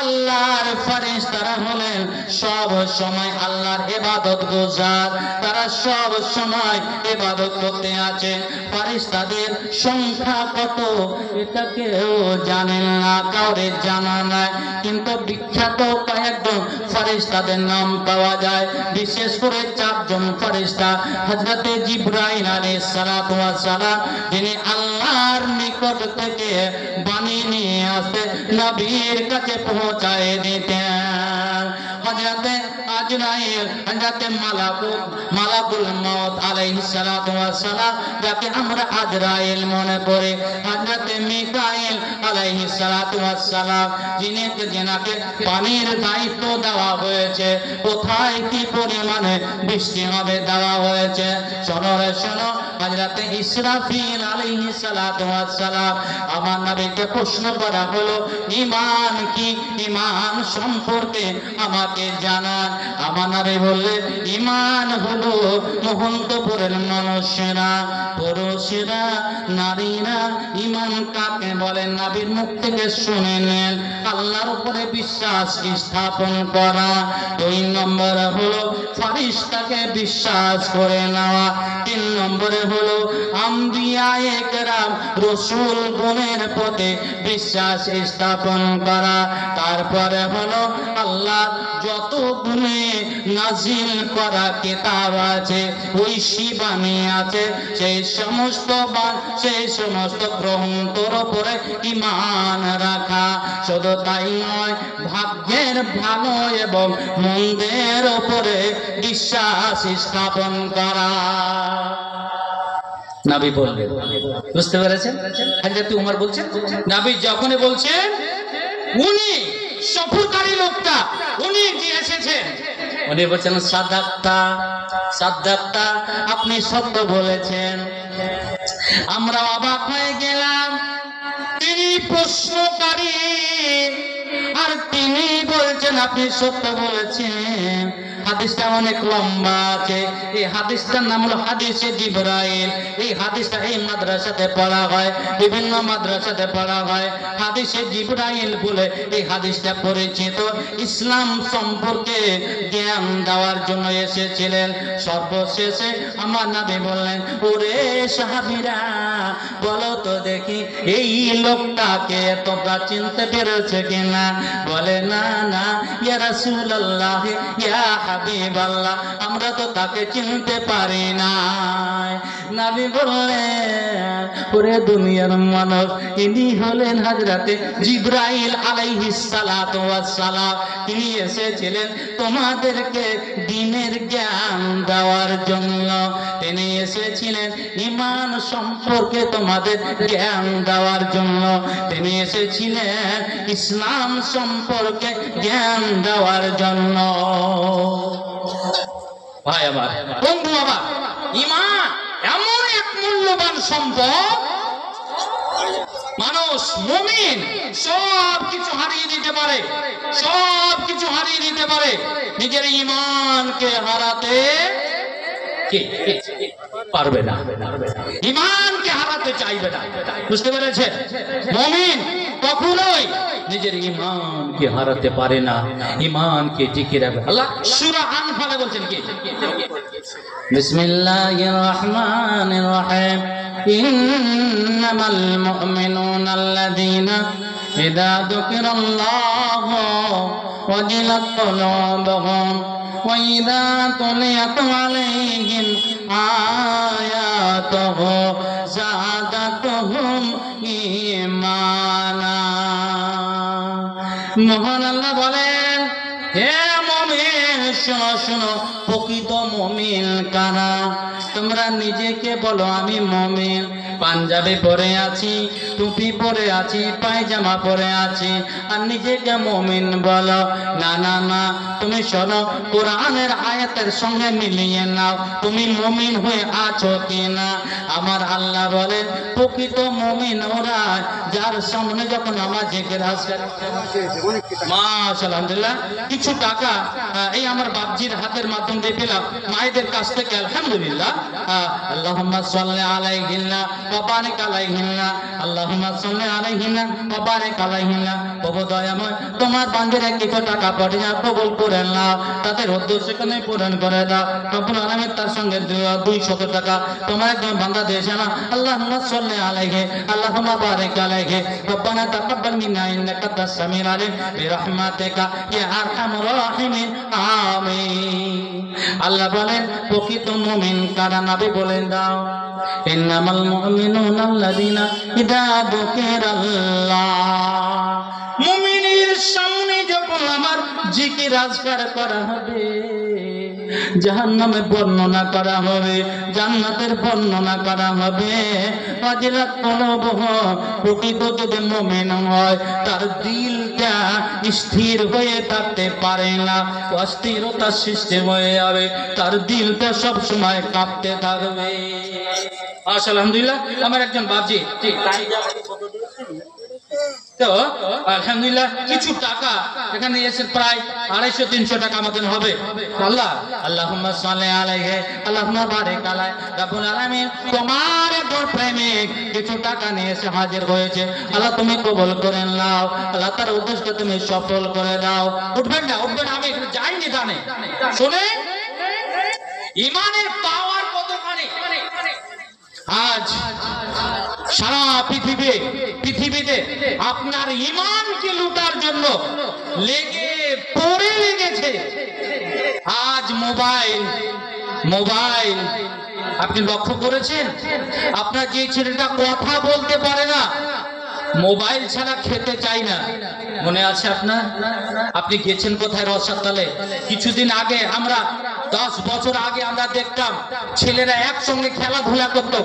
আল্লাহর ফেরেশতারা হলেন সব সময় আল্লাহর ইবাদত গুজার, তারা সব সময় ইবাদত করতে আছে। ফেরেশতাদের সংখ্যা কত এটা কেউ জানেন না, কাউরে জানা নাই, কিন্তু বিখ্যাত কয়েকজন ফেরেশতাদের নাম পাওয়া যায়। বিশেষ করে চারজন ফেরেশতা, হযরতে জিবরাইল আলাইহিস সালাতু ওয়াস সালাম, যিনি আল্লাহর নিকট নিকট থেকে বাণী নিয়ে আসে নবীর কাছে পৌঁছায় দিতেন। হযরতে আজরাইল, হযরতে মালাকুল মউত আলাইহিস সালাতু ওয়াস সালাম, যাকে আমরা আজরাইল মনে করি, হযরতে মিকাইল আলাইহিস সালাতু ওয়াস সালাম, যিনাকে পানির দায়িত্ব দেওয়া হয়েছে, কোথায় কি পরিমাণে বৃষ্টি হবে দেওয়া হয়েছে। শোনো রে শোনো, হযরতে ইসরাফিল আলাইহিস সালাতু ওয়াস সালাম, আমার নবীকে প্রশ্ন করা হলো, ঈমান কি? ঈমান সম্পর্কে আমাকে জানান। আমার নবী বললেন, ঈমান হলো মহন্তপুরের মানুষেরা, পুরুষেরা, নারীরা ঈমান কাকে বলেন নবীর মুখ থেকে শুনে নেন। আল্লাহর উপরে বিশ্বাস স্থাপন করা। 2 নম্বরে হলো ফেরেশতাকে বিশ্বাস করে নেওয়া। 3 নম্বরে হলো আম্বিয়ায়ে কেরাম, রাসূল গণের প্রতি বিশ্বাস স্থাপন করা। তারপরে হলো আল্লাহ যত গুণে নাজিল করা কিতাব আছে, ঐশী বাণী আছে, সেই সমস্ত গ্রন্থের উপরে ঈমান রাখা। শুধু তাই নয়, ভাগ্যের ভালো এবং মন্দের উপরে বিশ্বাস স্থাপন করা। নবী বললেন, বুঝতে পেরেছেন? হযরত উমর বলছেন, নবী যখনই বলছেন, উনি সফরকারী লোকটা, উনি যে এসেছেন, উনি বলছেন সাদাক্তা, সাদাক্তা, আপনি সত্য বলেছেন। আমরা অবাক হয়ে গেলাম, তিনি প্রশ্নকারী আর তিনি বলছেন আপনি সত্য বলেছেন। হাদিসটা অনেক লম্বা আছে। এই হাদিসটার নাম হলো হাদিসে জিবরাইল। এই হাদিসটা এই মাদ্রাসাতে পড়া হয়, বিভিন্ন মাদ্রাসাতে পড়া হয়। হাদিসে জিবরাইল বলে এই হাদিসটা পরিচিত। ইসলাম সম্পর্কে জ্ঞান দেওয়ার জন্য এসেছিলেন। সর্বশেষে আমার নবী বললেন, ওরে সাহাবীরা, বলো তো দেখি এই লোকটাকে তোমরা চিনতে পেরেছে কিনা? বলে, না না ইয়া রাসূলুল্লাহ, ইয়া হাবিবাল্লাহ, আমরা তো তাকে চিনতে পারি না। নবী বললেন, ওরে দুনিয়ার মানুষ, ইনি হলেন হযরতে জিবরাইল আলাইহিস সালাতু ওয়াস সালাম। তিনি এসেছিলেন তোমাদেরকে দ্বীনের জ্ঞান দেওয়ার জন্য। তিনি এসেছিলেন ঈমান সম্পর্কে তোমাদের জ্ঞান দেওয়ার জন্য। তিনি এসেছিলেন ইসলাম সম্পর্কে জ্ঞান দেওয়ার জন্য। ভাই আমার, বন্ধু আমার, ঈমান এমন এক মূল্যবান সম্পদ, মানুষ মুমিন সব কিছু হারিয়ে দিতে পারে, সব কিছু হারিয়ে দিতে পারে, নিজের ঈমানকে হারাতে পারবে না, ঈমানকে হারাতে চাইবে না। বুঝতে পেরেছে? মুমিন কখনোই নিজের ঈমানকে হারাতে পারে না, ঈমানকে টিকে রাখবে। আল্লাহ সূরা আনফালে বলছেন কি? বিসমিল্লাহির রহমানির রহিম, ইন্নামাল মুমিনুনা আল্লাযীনা ইযা যুকিরাল্লাহু ওয়াজিলাত কুলুবুহুম ওয়া ইযা তুলিয়াত আলাইহিম আয়াতুহু যাদাতুহুম ঈমানা। মহান আল্লাহ বলেন, হে মুমিন, শোনো শোনো, প্রকৃত মুমিন কারা? তোমরা নিজেকে বলো আমি মুমিন। পাঞ্জাবি পরে আছি, টুপি পরে আছি, পায়জামা পরে আছি, আর নিজেকে মুমিন বলো? না না না, তুমি শোনো, কোরআনের আয়াতের সঙ্গে মিলিয়ে নাও, তুমি মুমিন হয়ে আছো কিনা। আমার আল্লাহ বলেন, প্রকৃত মুমিন ওরা যার সামনে যখন আমার জিকির আসে। মাশাআল্লাহ, আলহামদুলিল্লাহ, কিছু টাকা এই আমার বাপজির হাতের মাধ্যম দিয়ে পেলাম, মায়েদের কাছ থেকে, আলহামদুলিল্লাহ। আল্লাহুম্মা সাল্লি আলাইহিন্না ওয়া বারিক আলাইহিন্না, আল্লাহুম্মা সাল্লি আলাইহিন্না ওয়া বারিক আলাইহিন্না। প্রভু দয়াময়, তোমার বান্দারা কিছু টাকা পাঠিয়ে কবুল করে নাও, তাদের উদ্দেশ্যে পূরণ করে দাও। রব্বুল আলামিন তার সঙ্গে 200 টাকা তোমার একজন বান্দা দিয়েছে না, আল্লাহুম্মা সাল্লি আলাইহি, আল্লাহুম্মা বারিক আলাইহি, রব্বানা তাকাব্বাল মিন্না ইন্নাকা আনতাস সামিউল আলিম বিরহমাতিকা ইয়া আরহামুর রাহিমিন, আমিন। আল্লাহ বলেন, প্রকৃত মুমিন কারা? নবী বলেন দাও। ইন্নামাল মুমিনুনা আল্লাযীনা ইযা যুকিরাল্লাহ, মুমিনের সামনে যখন আমার জিকির আজকার করা হবে, জাহান্নামের বর্ণনা করা হবে, জান্নাতের বর্ণনা করা হবে, ওয়াজিলাত কুলুবুহুম, প্রকৃত যদি মুমিন হয় তার দিলটা স্থির হয়ে থাকতে পারে না, অস্থিরতা সৃষ্টি হয়ে যাবে, তার দিলটা সব সময় কাঁপতে থাকবে। আলহামদুলিল্লাহ, আমার একজন বাবজি তো আলহামদুলিল্লাহ কিছু টাকা এখানে এসে প্রায় 250-300 টাকা মতন হবে। আল্লাহ আল্লাহুম্মা সাল্লি আলাইহি আল্লাহুম্মা বারিক আলাই, রব্বুল আলামিন তোমার দর প্রেমিক কিছু টাকা নিয়ে এসে হাজির হয়েছে, আল্লাহ তুমি কবুল করে নাও, আল্লাহ তার উদ্দেশ্য তুমি সফল করে দাও। উঠবেন না, উঠবেন, আমি এখানে যাইনি জানে শুনে ইমানের পাওয়ার কতখানি। আজ সারা পৃথিবীতে আপনার ঈমানকে লুটার জন্য লেগেছে। আজ মোবাইল আপনি লক্ষ্য করেছেন, আপনার যে ছেলেটা কথা বলতে পারে না, মোবাইল ছাড়া খেতে চাই না, মনে আছে আপনার? আপনি গেছেন কোথায় রসাতলে? কিছুদিন আগে আমরা 10 বছর আগে আমরা দেখতাম ছেলেরা একসঙ্গে খেলাধুলা করতো,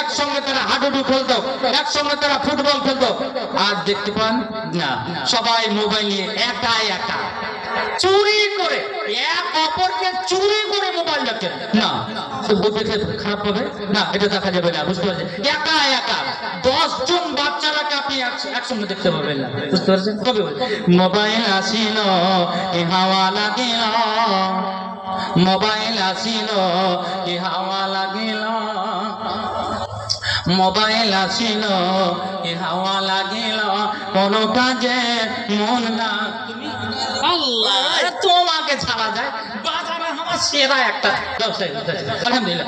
একসঙ্গে তারা হাডুডু খেলতো, একসঙ্গে তারা ফুটবল খেলতো। আজ দেখতে পান না, সবাই মোবাইল নিয়ে একা চুরি করে, এক অপরকে চুরি করে মোবাইল দেখেন না, দেখে খারাপ হবে না, এটা দেখা যাবে না, বুঝতে পারছেন? একা 10 জন বাচ্চারাকে আপনি একসঙ্গে দেখতে পাবেন না, বুঝতে পারছেন? কবে মোবাইল আসিল এ হাওয়া লাগিল, মোবাইল আসিল এ হাওয়া লাগিল, মোবাইল আসিল এ হাওয়া লাগিল, কোন কাজে মন না, আল্লাহ তোমাকে ছাড়া যায় বাজারে আমার সেরা একটা ব্যবসায়ী। আলহামদুলিল্লাহ,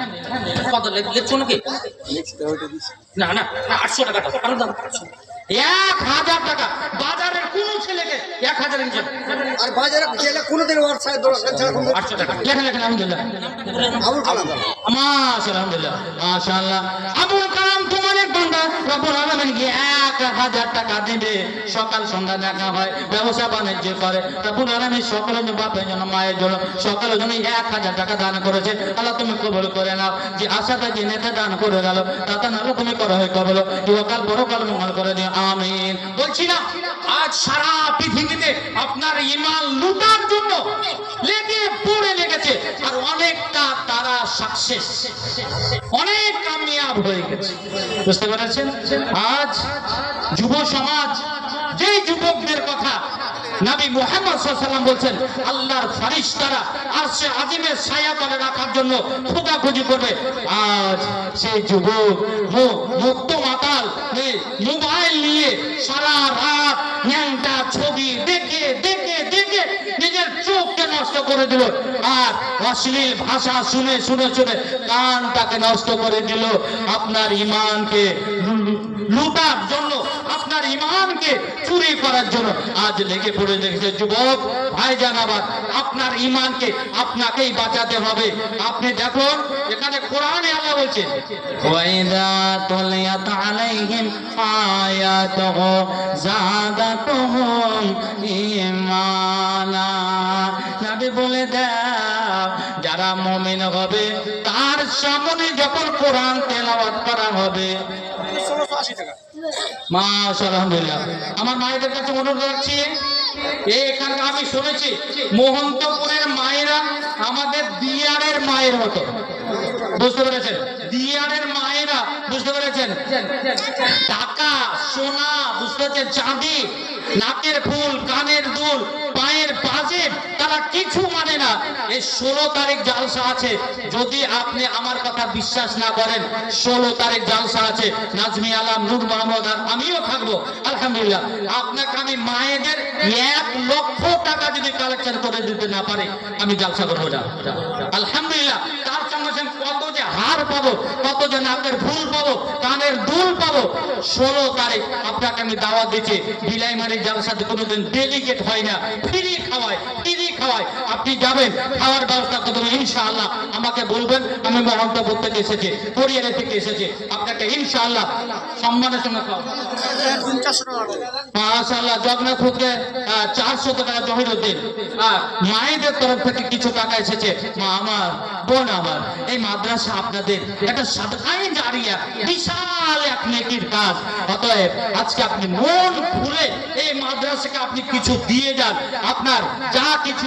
কত লিখছো নাকি? না 800 টাকা, 1000 টাকা। বাজারের কোন ছেলেকে 1000 নিচে, আর বাজারে ছেলে কোনদিন 800 টাকা লেখেন। আলহামদুলিল্লাহ, আলহামদুলিল্লাহ, মাশাআল্লাহ। আবুল কালাম তোমার এক বান্দা রব্বুল আলামিন কি 1000 টাকা দিবে, সকাল সন্ধ্যা দেখা হয়, ব্যবসা বাণিজ্য করে, রব্বুল আলামিন সকলের জন্য, বাপের জন্য, মায়ের জন্য, সকলের জন্য 1000 টাকা দান করেছে। আল্লাহ তুমি কবুল করে নাও, যে আশাটা যে নেতা দান করে গেল তাতে না তুমি করো হয় কবল, ইহকাল পরকাল মঙ্গল করে দিও, আমিন। বলছি না, আজ সারা পৃথিবীতে আপনার ঈমান লুটার জন্য লেগেছে, আর অনেকটা তারা সাকসেস, অনেক কামিয়াব হয়ে গেছে, বুঝতে পেরেছেন? আজ যুব সমাজ, যে যুবকদের কথা নবী মুহাম্মদ সাল্লাল্লাহু আলাইহি ওয়াসাল্লাম বলছেন, আল্লাহর ফেরেশতারা আরশে আজিমের ছায়া তলে রাখার জন্য খোঁজাখুঁজি করবে, আজ সেই যুবক মুক্ত মাতাল মোবাইল নিয়ে সারা রাত ন্যাংটা ছবি দেখে নিজের চোখকে নষ্ট করে দিল, আর অশ্লীল ভাষা শুনে কানটাকে নষ্ট করে দিল। আপনার ঈমানকে লুটার জন্য, আপনার ঈমানকে চুরি করার জন্য আজ লেগে পড়ে দেখছে যুবক ভাইজান। আবার আপনার ঈমানকে আপনাকেই বাঁচাতে হবে। আপনি দেখুন এখানে কোরআনে আল্লাহ বলছে, ওয়াইদা তুলিয়াত আলাইহিম আয়াতুহু যাদাতুহুম ঈমানা, নবী বলে দাও যারা মুমিন হবে তার সামনে যখন কোরআন তেলাওয়াত করা হবে, মাশাআল্লাহ, আলহামদুলিল্লাহ। আমার মায়েদের কাছে অনুরোধ রাখছি, এখানে আমি শুনেছি মোহন্তপুরের মায়েরা আমাদের দিয়ারের মায়ের মতো, বুঝতে পেরেছেন? দিয়ারের মায়েরা, বুঝতে পেরেছেন? টাকা সোনা, বুঝতে পেরেছেন, চাঁদি, নাকের ফুল, কানের দুল, পায়ের বাজেট, তারা কিছু মানে না। এই 16 তারিখ জালসা আছে, যদি আপনি আমার কথা বিশ্বাস না করেন, 16 তারিখ জালসা আছে, নাজমি আলম, নূর মোহাম্মদ আর আমিও থাকবো। আলহামদুলিল্লাহ, আপনাকে আমি মায়েদের 1 লক্ষ টাকা যদি কালেকশন করে দিতে না পারে, আমি জালসা করবো না। আলহামদুলিল্লাহ, তার সঙ্গে সঙ্গে কত যে হার পাবো, কত যে নাকের ফুল পাবো, কানের দুল পাবো। 16 তারিখ আপনাকে আমি দাওয়াত দিচ্ছি। বিলাইমারি জালসাতে কোনোদিন ডেলিগেট হয় না, ফ্রি খাওয়ায়, ফ্রি খাওয়ায়। আপনি যাবেন, খাওয়ার ব্যবস্থা করতে হবে ইনশাআল্লাহ। আমাকে বলবেন, আমি মহন্তপুর থেকে এসেছি, কোরিয়ারে থেকে এসেছি, আপনাকে ইনশাআল্লাহ সম্মানের সঙ্গে খাওয়াবো। মাশাআল্লাহ, জগন্নাথ পুত্রে 400 টাকা জহিরুদ্দিন। আর মায়েদের তরফ থেকে কিছু টাকা এসেছে। মা আমার, বোন আমার, এই মাদ্রাসা আপনাদের একটা সাদকায়ে জারিয়া, বিশাল এক নেকির কাজ। অতএব আজকে আপনি মন খুলে এই মাদ্রাসাকে আপনি কিছু দিয়ে যান। আপনার যা কিছু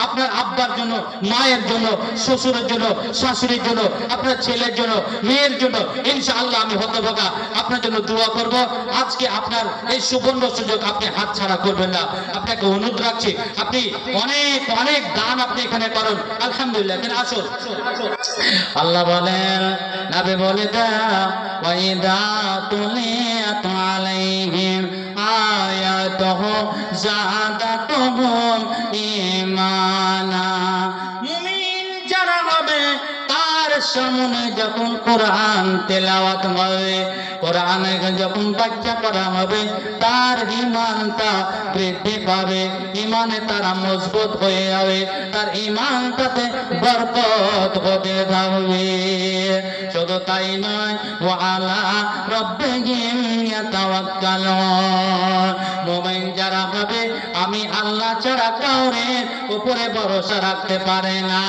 আপনার আব্বার জন্য, মায়ের জন্য, শ্বশুরের জন্য, শাশুড়ির জন্য, আপনার ছেলের জন্য, মেয়ের জন্য, ইনশাআল্লাহ আমি হতভাগা আপনার জন্য দোয়া করব। আজকে আপনার এই সুবর্ণ সুযোগ আপনি হাতছাড়া করবেন না। আপনাকে অনুরোধ রাখছি, আপনি অনেক অনেক দান আপনি এখানে করুন। আলহামদুলিল্লাহ। আসুন, আল্লাহ বলেন, নবী বলে দাও, ওয়াইদা তুলিয়াত আলাইহিম আয়াতুহু যাদাতুহুম ঈমানা। মুমিন যারা হবে তার সামনে যখন কোরআন তেলাওয়াত হবে, কোরআনে যখন ব্যাখ্যা করা হবে, তার ঈমানটা বৃদ্ধি পাবে, ঈমানে তারা মজবুত হয়ে যাবে, তার ঈমানটাতে বরকত হতে থাকবে। শুধু তাই নয়, ওয়া আলা রাব্বিহিম ইয়াতাওয়াক্কালুন। মুমিন যারা হবে, আমি আল্লাহ ছাড়া কাউরে উপরে ভরসা রাখতে পারে না।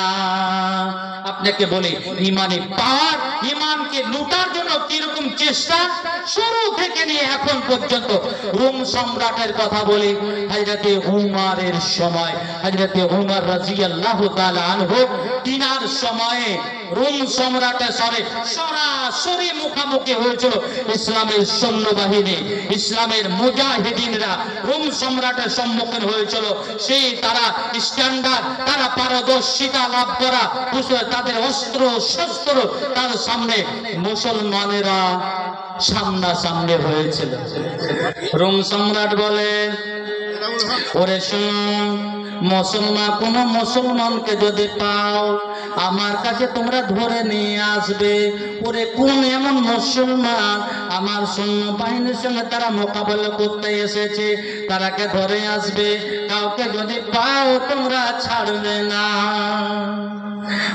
আপনাকে বলি, ঈমানে পাওয়ার, ঈমানকে লুটার জন্য কিরকম চেষ্টা শুরু থেকে নিয়ে এখন পর্যন্ত। রোম সম্রাটের কথা বলি, হযরতে উমরের সময়, হযরতে উমর রাদিয়াল্লাহু তাআলা আনহু, তিনার সময়ে রোম সম্রাটের সাথে সরাসরি মুখোমুখি হয়েছিল ইসলামের সৈন্যবাহিনী, ইসলামের মুজাহিদিনরা রোম সম্রাটের সম্মুখীন হয়েছিল। সেই তারা স্ট্যান্ডার্ড, তারা পারদর্শিতা লাভ করা, তাদের অস্ত্র শস্ত্র তার সামনে মুসলমানেরা সামনাসামনি হয়েছিল। রোম সম্রাট বলে, ওরে শুন, মুসলমান, কোন মুসলমানকে যদি পাও আমার কাছে তোমরা ধরে নিয়ে আসবে। ওরে কোন এমন মুসলমান আমার সৈন্য বাহিনীর সঙ্গে তারা মোকাবেলা করতে এসেছে, তারাকে ধরে আসবে। কাউকে যদি পাও তোমরা ছাড়বে না।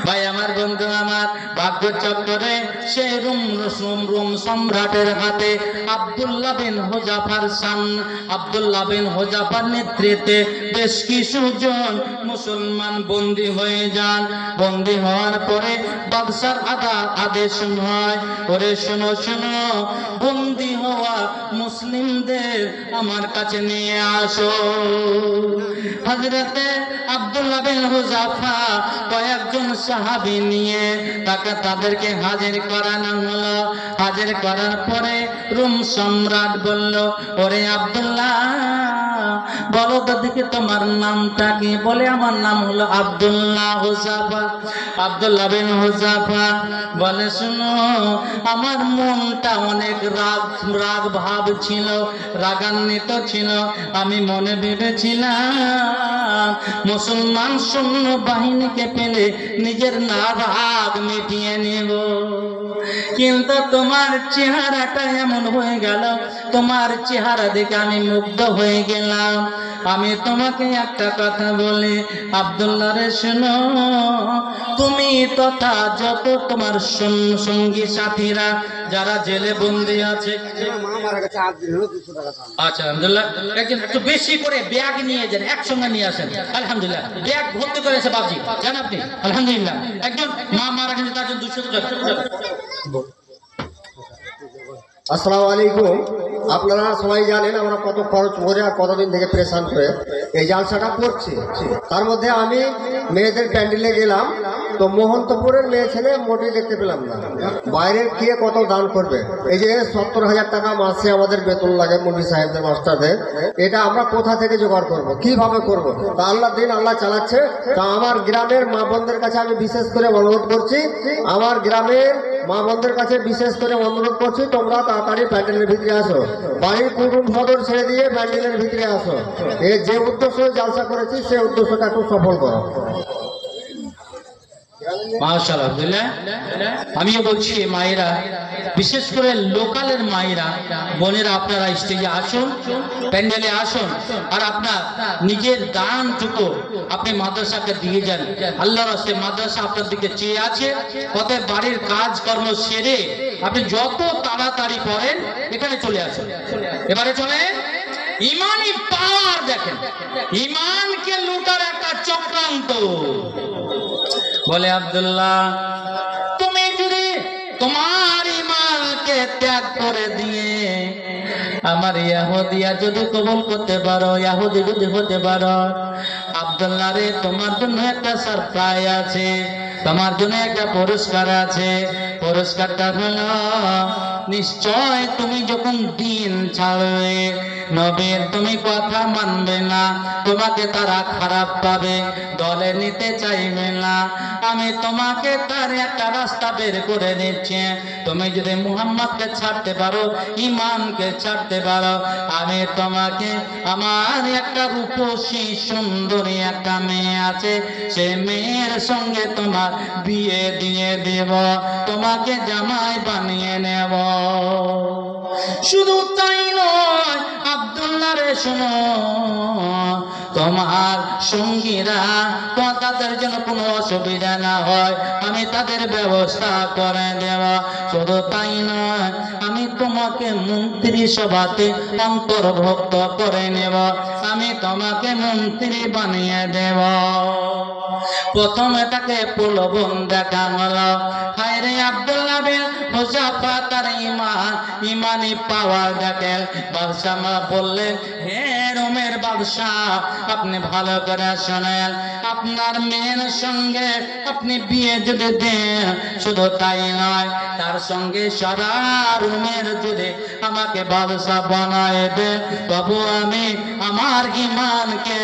ভাই আমার, বন্ধু আমার, ভাগ্য চক্করে সেই রোম সম্রাটের হাতে আব্দুল্লাহ বিন হুযাফার নেতৃত্বে বেশ কিছুজন মুসলমান বন্দী হয়ে যান। বন্দী হওয়ার পরে বাদশার আদেশ হয়, ওরে শোনো শোনো, বন্দী হওয়া মুসলিমদের আমার কাছে নিয়ে আসো। হযরতে আব্দুল্লাহ বিন হুযাফা কয়েকজন সাহাবী নিয়ে তাদেরকে হাজির করানো হলো। হাজির করার পরে রোম সম্রাট বলল, ওরে আব্দুল্লাহ, বলো তো দেখি তোমার নামটা কি? বলে, আমার নাম হলো আব্দুল্লাহ হুযাফা। আব্দুল্লাহ বিন হুযাফা বলে, শুনো, আমার মনটা অনেক রাগ ভাব ছিল, রাগান্বিত ছিল। আমি মনে ভেবেছিলাম মুসলমান সৈন্য বাহিনীকে পেলে নিজের রাগ মিটিয়ে নেব, কিন্তু তোমার চেহারাটা এমন হয়ে গেল, তোমার চেহারা দেখে আমি মুগ্ধ হয়ে গেলাম। আমি তোমাকে একটা কথা বলি, আব্দুল্লাহ রে শোনো, তুমি তথা যত তোমার সঙ্গী সাথীরা যারা জেলে বন্দী আছে, আচ্ছা আলহামদুলিল্লাহ, একটু বেশি করে ব্যাগ নিয়ে যান, একসঙ্গে নিয়ে আসেন। আলহামদুলিল্লাহ, ব্যাগ ভর্তি করেছে বাবজি, জান আপনি? আলহামদুলিল্লাহ, একজন মা মারা গেছে, তার জন্য 200 টাকা। আসসালামু আলাইকুম। আপনারা সবাই জানেন আমরা কত খরচ করে আর কতদিন থেকে প্রেশান করে এই জালসাটা করছি। তার মধ্যে আমি মেয়েদের প্যান্ডেলে গেলাম, তো মোহন্তপুরের মেয়ে ছেলে মোটেই দেখতে পেলাম না। বাইরের কে কত দান করবে? এই যে 70,000 টাকা মাসে আমাদের বেতন লাগে মুফতি সাহেবদের, মাস্টারদের, এটা আমরা কোথা থেকে জোগাড় করব, কিভাবে করব? তা আল্লাহ দিন আল্লাহ চালাচ্ছে। তা আমার গ্রামের মা বোনদের কাছে আমি বিশেষ করে অনুরোধ করছি, আমার গ্রামের মা বোনদের কাছে বিশেষ করে অনুরোধ করছি, তোমরা তাড়াতাড়ি প্যান্ডেলের ভিতরে আসো, বাড়ির কুটুম সদর ছেড়ে দিয়ে প্যান্ডেলের ভিতরে আসো। এই যে উদ্দেশ্য জালসা করেছি সেই উদ্দেশ্যটা একটু সফল করো। মাশাআল্লাহ, আলহামদুলিল্লাহ। আমিও বলছি মায়েরা, বিশেষ করে লোকালের মায়েরা, বোনেরা, আপনারা স্টেজে আসুন, প্যান্ডেলে আসুন, আর আপনার নিজের দানটুকু আপনি মাদ্রাসাকে দিয়ে যান। আল্লাহর রাস্তে মাদ্রাসা আপনার দিকে চেয়ে আছে। অতএব বাড়ির কাজকর্ম সেরে আপনি যত তাড়াতাড়ি করেন এখানে চলে আসুন। এবারে চলে ইমানি পাওয়ার দেখেন, ইমানকে লুটার একটা চক্রান্ত। বলে আব্দুল্লাহ, তুমি যদি তোমার ইমানকে ত্যাগ করে দিয়ে আমার ইহুদিয়া যদি কবুল করতে পারো, ইহুদি যদি হতে পারো, আব্দুল্লাহ রে তোমার জন্য একটা সারপ্রাইজ আছে, তোমার জন্য একটা পুরস্কার আছে। পুরস্কারটা হলো, নিশ্চয় তুমি যখন দিন ছাড়বে, নবীর তুমি কথা মানবে না, তোমাকে তারা খারাপ পাবে, দলে নিতে চাইবে না। আমি তোমাকে তার একটা রাস্তা বের করে দিচ্ছি। তুমি যদি মুহাম্মদকে ছাড়তে পারো, ইমানকে ছাড়তে পারো, আমি তোমাকে আমার একটা রূপসী সুন্দরী একটা মেয়ে আছে, সে মেয়ের সঙ্গে তোমার বিয়ে দিয়ে দেব, তোমাকে জামাই বানিয়ে নেব। শুধু তাই নয় আব্দুল্লাহ রে, শোনো, তোমার সঙ্গীরা তাদের যেন কোনো অসুবিধা না হয়, আমি তাদের ব্যবস্থা করে দেব। শুধু তাই নয়, আমি তোমাকে মন্ত্রী সভাতে অন্তর্ভুক্ত করে নেব, আমি তোমাকে মন্ত্রী বানিয়ে দেব। প্রথমে তাকে প্রলোভন দেখা হলো। হায় রে আব্দুল্লাহ বিন হুযাফা, তার ইমানি পাওয়ার দেখেন। বাদশাহ বললেন, হে রোমের বাদশাহ, আপনি ভালো করে শোনেন, আপনার মেয়ের সঙ্গে আপনি বিয়ে যদি দেন, শুধু তাই নয়, তার সঙ্গে সারা রোমের যদি আমাকে বাদশাহ বানায় দেন, তবু আমি আমার ইমানকে,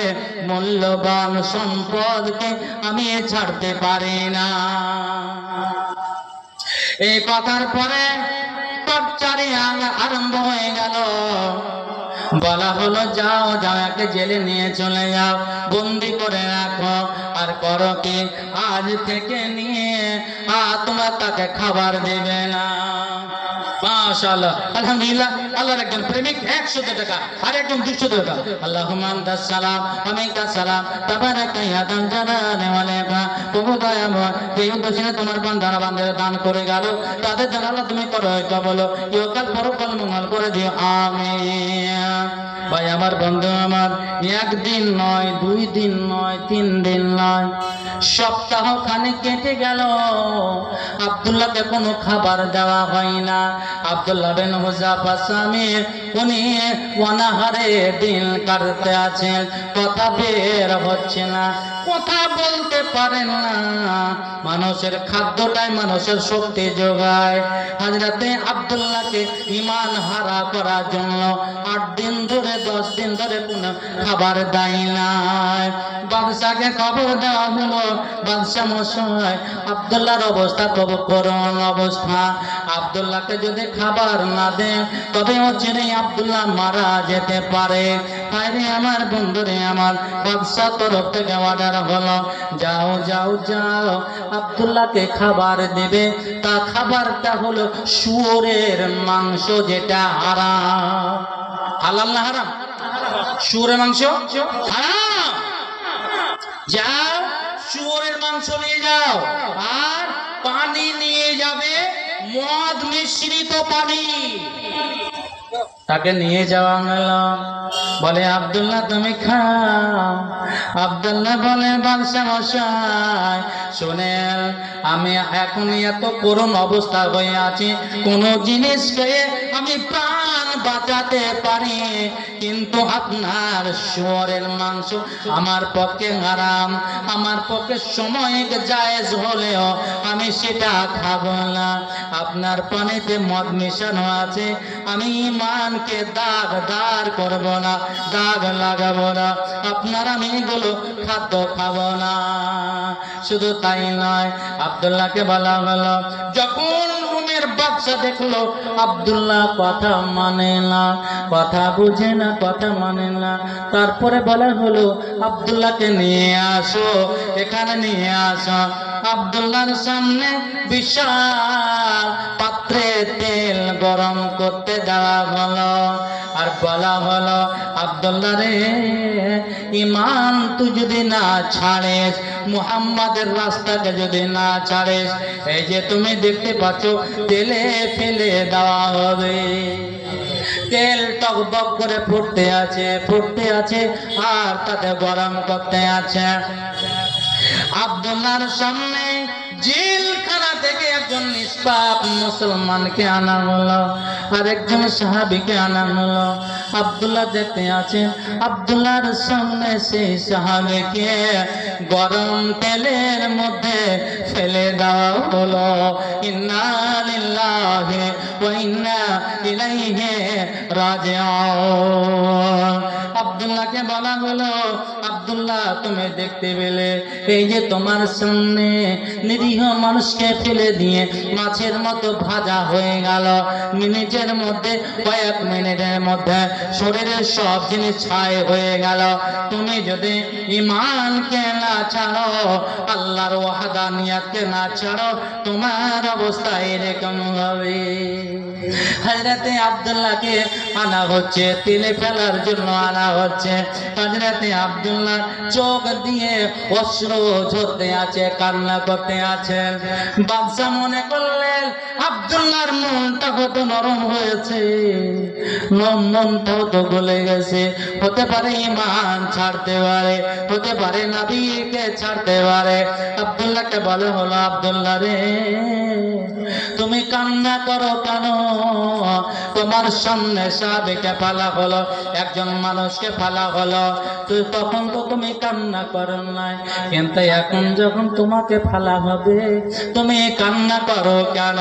মূল্যবান সম্পদকে আমি ছাড়তে পারি না। এই কথার পরে টর্চারি আরম্ভ হয়ে গেল। বলা হলো, যাও যাও, একে জেলে নিয়ে চলে যাও, বন্দি করে রাখো। আর করো কি, আজ থেকে নিয়ে তোমরা তাকে খাবার দেবে না। মাশাআল্লাহ, আলহামদুলিল্লাহ। আল্লাহর একজন প্রেমিক 100 টাকা, আর একজন 200 টাকা। আল্লাহুম্মা আনতাস সালাম ওয়া মিনকাস সালাম, তাবারাকা ইয়া যাল জালালি ওয়াল ইকরাম। প্রভু দয়াময়, যে উদ্দেশ্যে তোমার বান্দারা বান্দারা দান করে গেল, তাদের জন্য আল্লাহ তুমি করো কবুল, ইহকাল পরকাল মঙ্গল করে দিও, আমিন। ভাই আমার, বন্ধু আমার, একদিন নয়, 2 দিন নয়, 3 দিন নয়, সপ্তাহ খানিক কেটে গেল, আব্দুল্লাহকে কোনো খাবার দেওয়া হয় না। আব্দুল্লাহ বিন হুযাফা স্বামী, উনি অনাহারে দিন কাটতে আছেন, কথা বের হচ্ছে না, কথা বলতে পারেন না। মানুষের খাদ্যটাই মানুষের শক্তি যোগায়। হযরতে আব্দুল্লাহকে ঈমান হারা করার জন্য 8 দিন ধরে 10 দিন ধরে কোনো খাবার দেয় না। বাদশাকে খবর দেওয়া হলো, বাদশা মশাই, আব্দুল্লাহর অবস্থা খুব করুণ অবস্থা, আব্দুল্লাহকে যদি খাবার না দেন তবে অচিরে আব্দুল্লাহ মারা যেতে পারে। আরে আমার বন্ধুরে আমার, বাদশা তরফ থেকে অর্ডার হলো, যাও যাও যাও, আব্দুল্লাহকে খাবার দেবে। তা খাবারটা হলো শুয়োরের মাংস, যেটা হারাম। হালাল না হারাম? শুয়োরের মাংস হারাম। যাও, শুয়োরের মাংস নিয়ে যাও, আর পানি নিয়ে যাবে, মদ মিশ্রিত পানি। তাকে নিয়ে যাওয়া গেল। বলে, আব্দুল্লাহ তুমি খাও। আব্দুল্লাহ বলে, বাদশা মশাই শোনেন, আমি এখন এত করুণ অবস্থা হয়ে আছি, কোন জিনিস খেয়ে আমি প্রাণ বাঁচাতে পারি, কিন্তু আপনার শুয়োরের মাংস আমার পক্ষে হারাম, আমার পক্ষে সময় জায়েজ হলেও আমি সেটা খাবো না। আপনার পানিতে মদ মেশানো আছে, আমি ঈমানকে দাগদার করব না, দাগ লাগাবো না, আপনার আমি এগুলো খাদ্য খাবো না। শুধু তাই নয়, আব্দুল্লাহকে বলা হলো, যখন রোমের বাদশা দেখলো আব্দুল্লাহ কথা মানে না, কথা বুঝে না, কথা মানে না, তারপরে বলা হলো, আব্দুল্লাহকে নিয়ে আসো, এখানে নিয়ে আসো। আব্দুল্লাহর সামনে বিশাল পাত্রে তেল গরম করতে দেওয়া হলো আর বলা হলো, আব্দুল্লাহ রে, ইমান তুই যদি না ছাড়িস, মুহাম্মাদের রাস্তাকে যদি না ছাড়িস, এই যে তুমি দেখতে পাচ্ছ তেলে ফেলে দেওয়া হবে। তেল টকবক করে ফুটতে আছে আর তাতে গরম করতে আছে। আব্দুল্লাহর সামনে জেলখানা থেকে একজন নিষ্পাপ মুসলমানকে আনা হলো আর একজন সাহাবীকে আনা হলো। আব্দুল্লাহ দেখতে আছেন, আব্দুল্লাহর সামনে সেই সাহাবীকে গরম তেলের মধ্যে ফেলে দেওয়া হলো। ইন্না লিল্লাহি ওয়া ইন্না ইলাইহি রাজিউন। আব্দুল্লাহকে বলা হলো, আব্দুল্লাহ তুমি দেখতে পেলে এই যে তোমার সামনে নিরীহ মানুষকে ফেলে দিয়ে মাছের মতো ভাজা হয়ে গেল, মিনিটের মধ্যে, কয়েক মিনিটের মধ্যে শরীরের সব জিনিস ছাই হয়ে গেল। তুমি যদি ঈমানকে না ছাড়ো, আল্লাহর ওয়াহদানিয়াতকে না ছাড়ো, তোমার অবস্থা এরকম হবে। হযরতে আব্দুল্লাহকে আনা হচ্ছে, তেলে ফেলার জন্য আনা হচ্ছে। হযরতে আব্দুল্লাহ চোখ দিয়ে অশ্রু ঝরতে আছে, কান্না করতে আছেন। বাদশা মনে করলেন আব্দুল্লাহর মনটা কত নরম হয়েছে, মনটাও তো গলে গেছে, হতে পারে ঈমান ছাড়তে পারে, হতে পারে নবীকে ছাড়তে পারে। আব্দুল্লাহকে বলা হলো, আব্দুল্লাহ রে, তুমি কান্না করো কেন? তোমার সামনে সাহাবীকে ফেলা হলো, একজন মানুষকে ফেলা হলো, তো তখন তো তুমি কান্না করো নাই, কিন্তু এখন যখন তোমাকে ফেলা হবে তুমি কান্না করো কেন?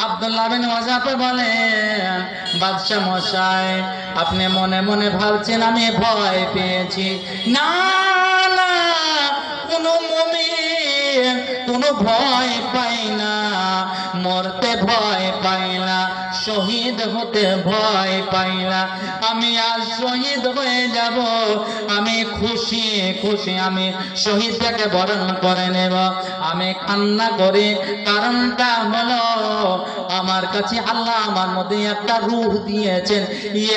আব্দুল্লাহ বিন ওয়াজাফে বলেন, বাদশা মশাই, আপনি মনে মনে ভাবছেন আমি ভয় পেয়েছি। না না, কোনো মুমিন কোনো ভয় পাই না, মরতে ভয় পাই না, শহীদ হতে ভয় পাই না। আমি আজ শহীদ হয়ে যাব, আমি খুশি খুশি আমি শহীদটাকে বরণ করে নেব। আমি কান্না করি, কারণটা হলো আমার কাছে আল্লাহ আমার মধ্যে একটা রূহ দিয়েছেন,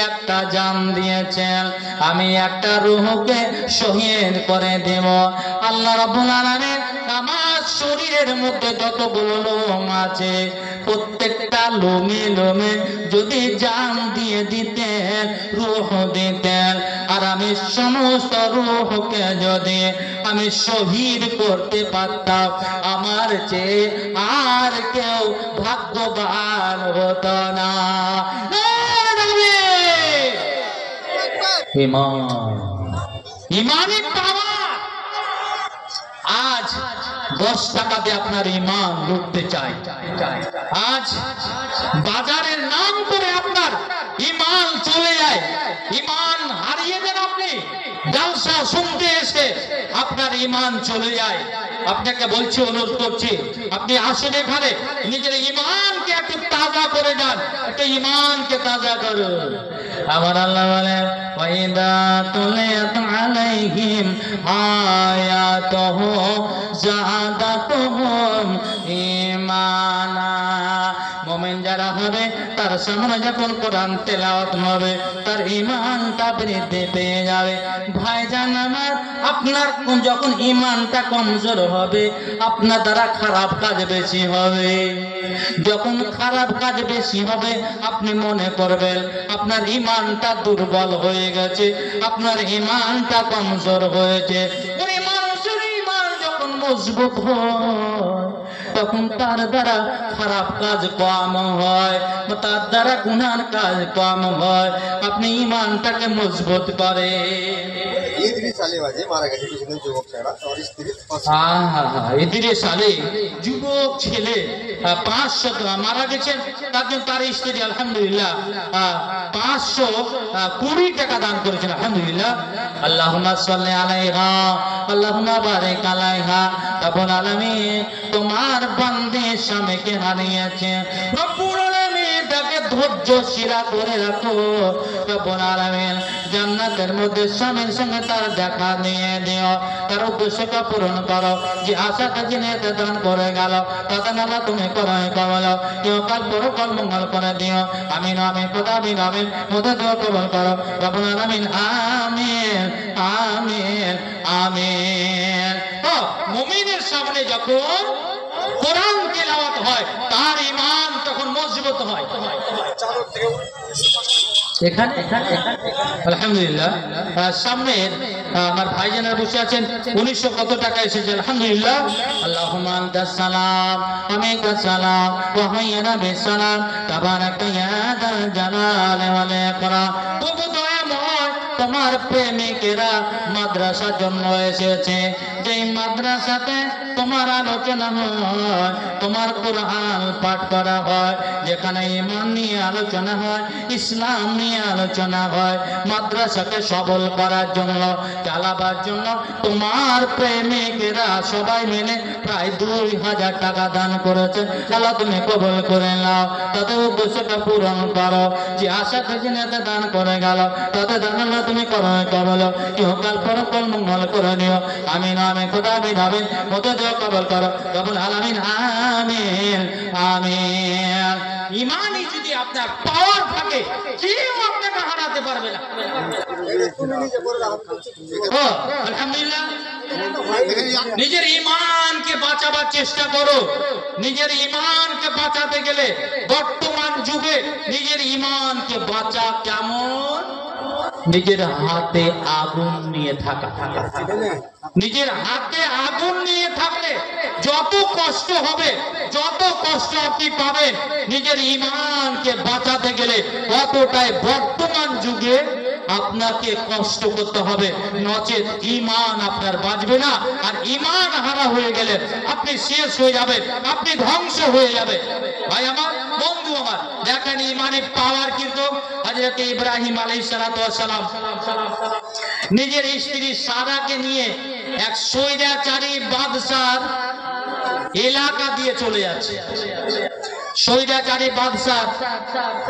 একটা জান দিয়েছেন, আমি একটা রূহকে শহীদ করে দেব। আল্লাহ রাব্বুল আলামিন আমার শরীরের মধ্যে যতগুলো লোম আছে, প্রত্যেকটা লোমে লোমে যদি জান দিয়ে দিতেন, রূহ দিতেন, আর আমি সমস্ত রূহকে যদি আমি শহীদ করতে পারতাম, আমার চেয়ে আর কেউ ভাগ্যবান হতো না। ঈমানের পাওয়ার। আজ 10 টাকাতে আপনার ঈমান লুটতে চাই, আজ বাজারের নাম করে আপনার ঈমান চলে যায়, ঈমান হারিয়ে দেন আপনি। জলসা শুনতে এসে আপনার ঈমান চলে যায়। আপনাকে বলছি, অনুরোধ করছি, আপনি আসেন এখানে, নিজের ঈমানকে একটু তাজা করে যান, একটু ঈমানকে তাজা করুন। আমার আল্লাহ বলেন, ওয়াইদা তুলিয়াত আলাইহিম আয়াতুহু যাদাতুহুম ঈমানা। মুমিন যারা হবে তার সামনে যখন কোরআন তেলাওয়াত হবে, তার ঈমানটা বৃদ্ধি পেয়ে যাবে। ভাইজান আমার, আপনার যখন ঈমানটা কমজোর হবে, আপনার দ্বারা খারাপ কাজ বেশি হবে। যখন খারাপ কাজ বেশি হবে, আপনি মনে করবেন আপনার ঈমানটা দুর্বল হয়ে গেছে, আপনার ঈমানটা কমজোর হয়েছে। ওই মানুষের ঈমান যখন মজবুত হয়, তখন তার দ্বারা খারাপ কাজ কম হয়, তার দ্বারা গুনার কাজ কম হয়। আপনি ঈমানটাকে মজবুত করে। ইদ্রিস আলী বাজে মারা গেছে কিছুদিন, যুবক ছেড়া, তার স্ত্রী ইদ্রিস আলী যুবক ছেলে 500 মারা গেছেন, তার জন্য তার স্ত্রী আলহামদুলিল্লাহ 520 টাকা দান করেছেন, আলহামদুলিল্লাহ। আল্লাহুম্মা সাল্লি আলাইহা আল্লাহুম্মা বারিক আলাইহা। রব্বুল আলামিন তোমার বান্দে স্বামীকে হারিয়েছে, রব্বুল আলামিন মনটাকে ধৈর্যশীলা করে রাখো। রব্বুল আলামিন জান্নাতের মধ্যে স্বামীর সঙ্গে তার দেখা নিয়ে দিও, তার উদ্দেশ্যকে পূরণ করো। যে আশাটা জেনে দান করে গেল তাতে নালা তুমি করো কবল, ইহকাল পরকাল মঙ্গল করে দিও। আমিন আমিন খোদা আমিন আমিন মধ্যে দোয়া কবল করো রব্বুল আলামিন। আমিন আমিন আমিন। তো মুমিনের সামনে যখন কোরআন তেলাওয়াত হয় তার ঈমান তখন মজবুত হয়। এখানে আলহামদুলিল্লাহ সামনের আমার ভাইজানেরা বসে আছেন, 1900 কত টাকা এসেছে আলহামদুলিল্লাহ। আল্লাহুম্মা আনতাস সালাম ওয়া মিনকাস সালাম ওয়া হাইয়্যিনা বিস সালাম তাবারাকা ইয়া যাল জালালি ওয়াল ইকরাম। তবু দয়াময় তোমার প্রেমিকেরা মাদ্রাসার জন্য এসেছে, যেই মাদ্রাসাতে তোমার আলোচনা হয়, তোমার কোরআন পাঠ করা হয়, যেখানে ঈমান নিয়ে আলোচনা হয়, ইসলাম নিয়ে আলোচনা হয়, মাদ্রাসাকে সবল করার জন্য, চালাবার জন্য তোমার প্রেমিকেরা সবাই মিলে প্রায় 2000 টাকা দান করেছে। আল্লাহ তুমি কবুল করে নাও, তাদের উদ্দেশ্যটা পূরণ করো। যে আশা খুঁজে দান করে গেল তাদের দান আল্লাহ তুমি করো কবল, ইহকাল পরকাল মঙ্গল করে নিও। আমিন আমিন খোদা আমিন আমিন মতো দেওয়া কবল করো রব্বুল আলামিন। আমিন আমিন। ঈমানই যদি আপনার পাওয়ার থাকে কেউ আপনাকে হারাতে পারবে না। আলহামদুলিল্লাহ নিজের ঈমানকে বাঁচাবার চেষ্টা করো। নিজের ঈমানকে বাঁচাতে গেলে বর্তমান যুগে নিজের ঈমানকে বাঁচা কেমন? নিজের হাতে আগুন নিয়ে থাকা। নিজের হাতে আগুন নিয়ে থাকলে যত কষ্ট হবে, যত কষ্ট আপনি পাবেন, নিজের ঈমানকে বাঁচাতে গেলে ততটাই বর্তমান যুগে আপনাকে কষ্ট করতে হবে, নচেত ঈমান আপনার বাঁচবে না। আর ঈমান হারা হয়ে গেলে আপনি শেষ হয়ে যাবেন, আপনি ধ্বংস হয়ে যাবে। ভাই আমার, বন্ধু আমার, দেখেন ঈমানের পাওয়ার কিন্তু হযরত ইব্রাহিম আলাইহিস সালাতু ওয়াস সালাম নিজের স্ত্রী সারাকে নিয়ে এক স্বৈরাচারী বাদশার এলাকা দিয়ে চলে যাচ্ছে। স্বৈরাচারী বাদশার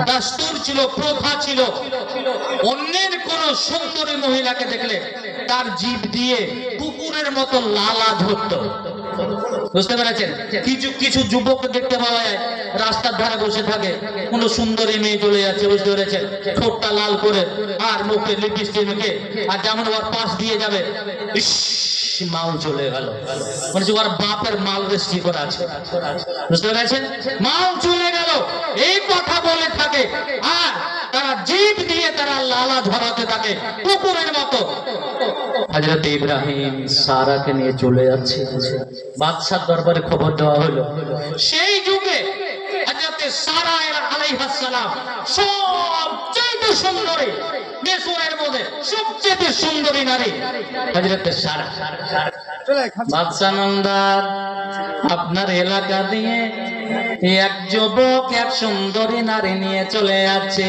দস্তুর ছিল, প্রথা ছিল, অন্যের কোন সুন্দরী মহিলাকে দেখলে তার জিভ দিয়ে কুকুরের মতো লালা ধরত। বুঝতে পেরেছেন? কিছু কিছু যুবক দেখতে পাওয়া যায় রাস্তার ধারে বসে থাকে, কোন সুন্দরী মেয়ে চলে যাচ্ছে, বুঝতে পেরেছেন, ঠোঁটটা লাল করে আর মুখে লিপস্টিক মেখে, আর যেমন ওর পাশ দিয়ে যাবে, ইস মাল চলে গেল, মানে ওর বাপের মাল রেস্টি করা আছে। বুঝতে পেরেছেন? মাল চলে গেল এই কথা বলে থাকে, আর তারা জিভ দিয়ে তারা লালা ঝরাতে থাকে কুকুরের মতো। হযরত ইব্রাহিম সারাকে নিয়ে চলে যাচ্ছে, বাদশার দরবারে খবর দেওয়া হলো। সেই যুগে হযরত সারা আলাইহিস সালাম সবচেয়ে সুন্দরী, মিশরের মধ্যে সবচেয়ে সুন্দরী নারী হযরত সারা। বাদশা নন্দার আপনার এলাকা দিয়ে এক যুবক এক সুন্দরী নারী নিয়ে চলে যাচ্ছে,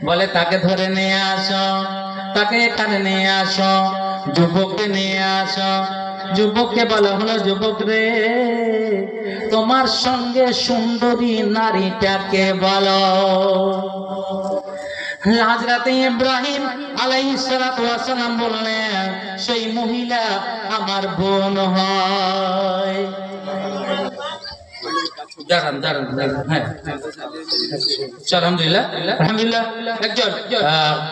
বলে তাকে ধরে নিয়ে আসো, তাকে এখানে নিয়ে আসো, যুবককে নিয়ে আসো। যুবককে বলা হলো, যুবক রে তোমার সঙ্গে সুন্দরী নারীটাকে বলো। হযরত ইব্রাহিম আলাইহিস সালাতু ওয়াস সালাম বললেন, সেই মহিলা আমার বোন হয়। দাঁড়ান দাঁড়ান দাঁড়ান, হ্যাঁ আলহামদুলিল্লাহ আলহামদুলিল্লাহ। একজন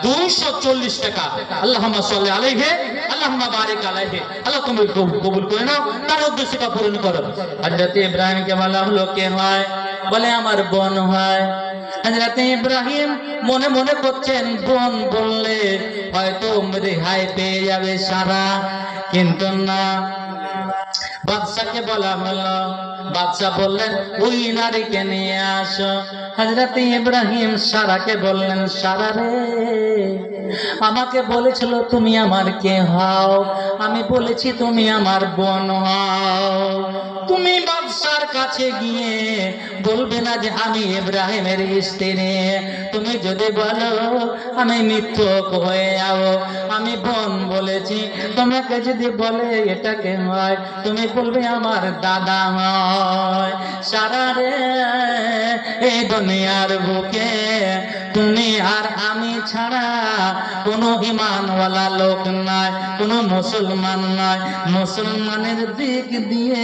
240 টাকা আল্লাহুম্মা সাল্লি আলাইহি আল্লাহুম্মা বারিক আলাইহি, আল্লাহ তুমি কবুল করে নাও, তার উদ্দেশ্যটা পূরণ করো। হযরত ইব্রাহিমকে বলা হলো, কে হয়? বলে আমার বোন হয়। হযরত ইব্রাহিম মনে মনে করছেন, বোন বললে হয়তো রেহাই পেয়ে যাবে সারা, কিন্তু না, বাদশাকে বলা হলো। বাদশা বললেন ওই নারীকে নিয়ে আসো। হযরত ইব্রাহিম সারাকে বললেন, সারা রে আমাকে বলেছিল তুমি আমার কে হও, আমি বলেছি তুমি আমার বোন হও। তুমি বাদশার কাছে গিয়ে বলবে না যে আমি ইব্রাহিমের স্ত্রী। তুমি যদি বলো আমি মিথ্যুক হয়ে যাব, আমি বোন বলেছি, তোমাকে যদি বলে এটাকে হয়, তুমি বলবে আমার দাদা হয়। সারা রে এই দুনিয়ার বুকে তুমি আর আমি ছাড়া কোনো ঈমানওয়ালা লোক নাই, কোনো মুসলমান নাই। মুসলমানের দিক দিয়ে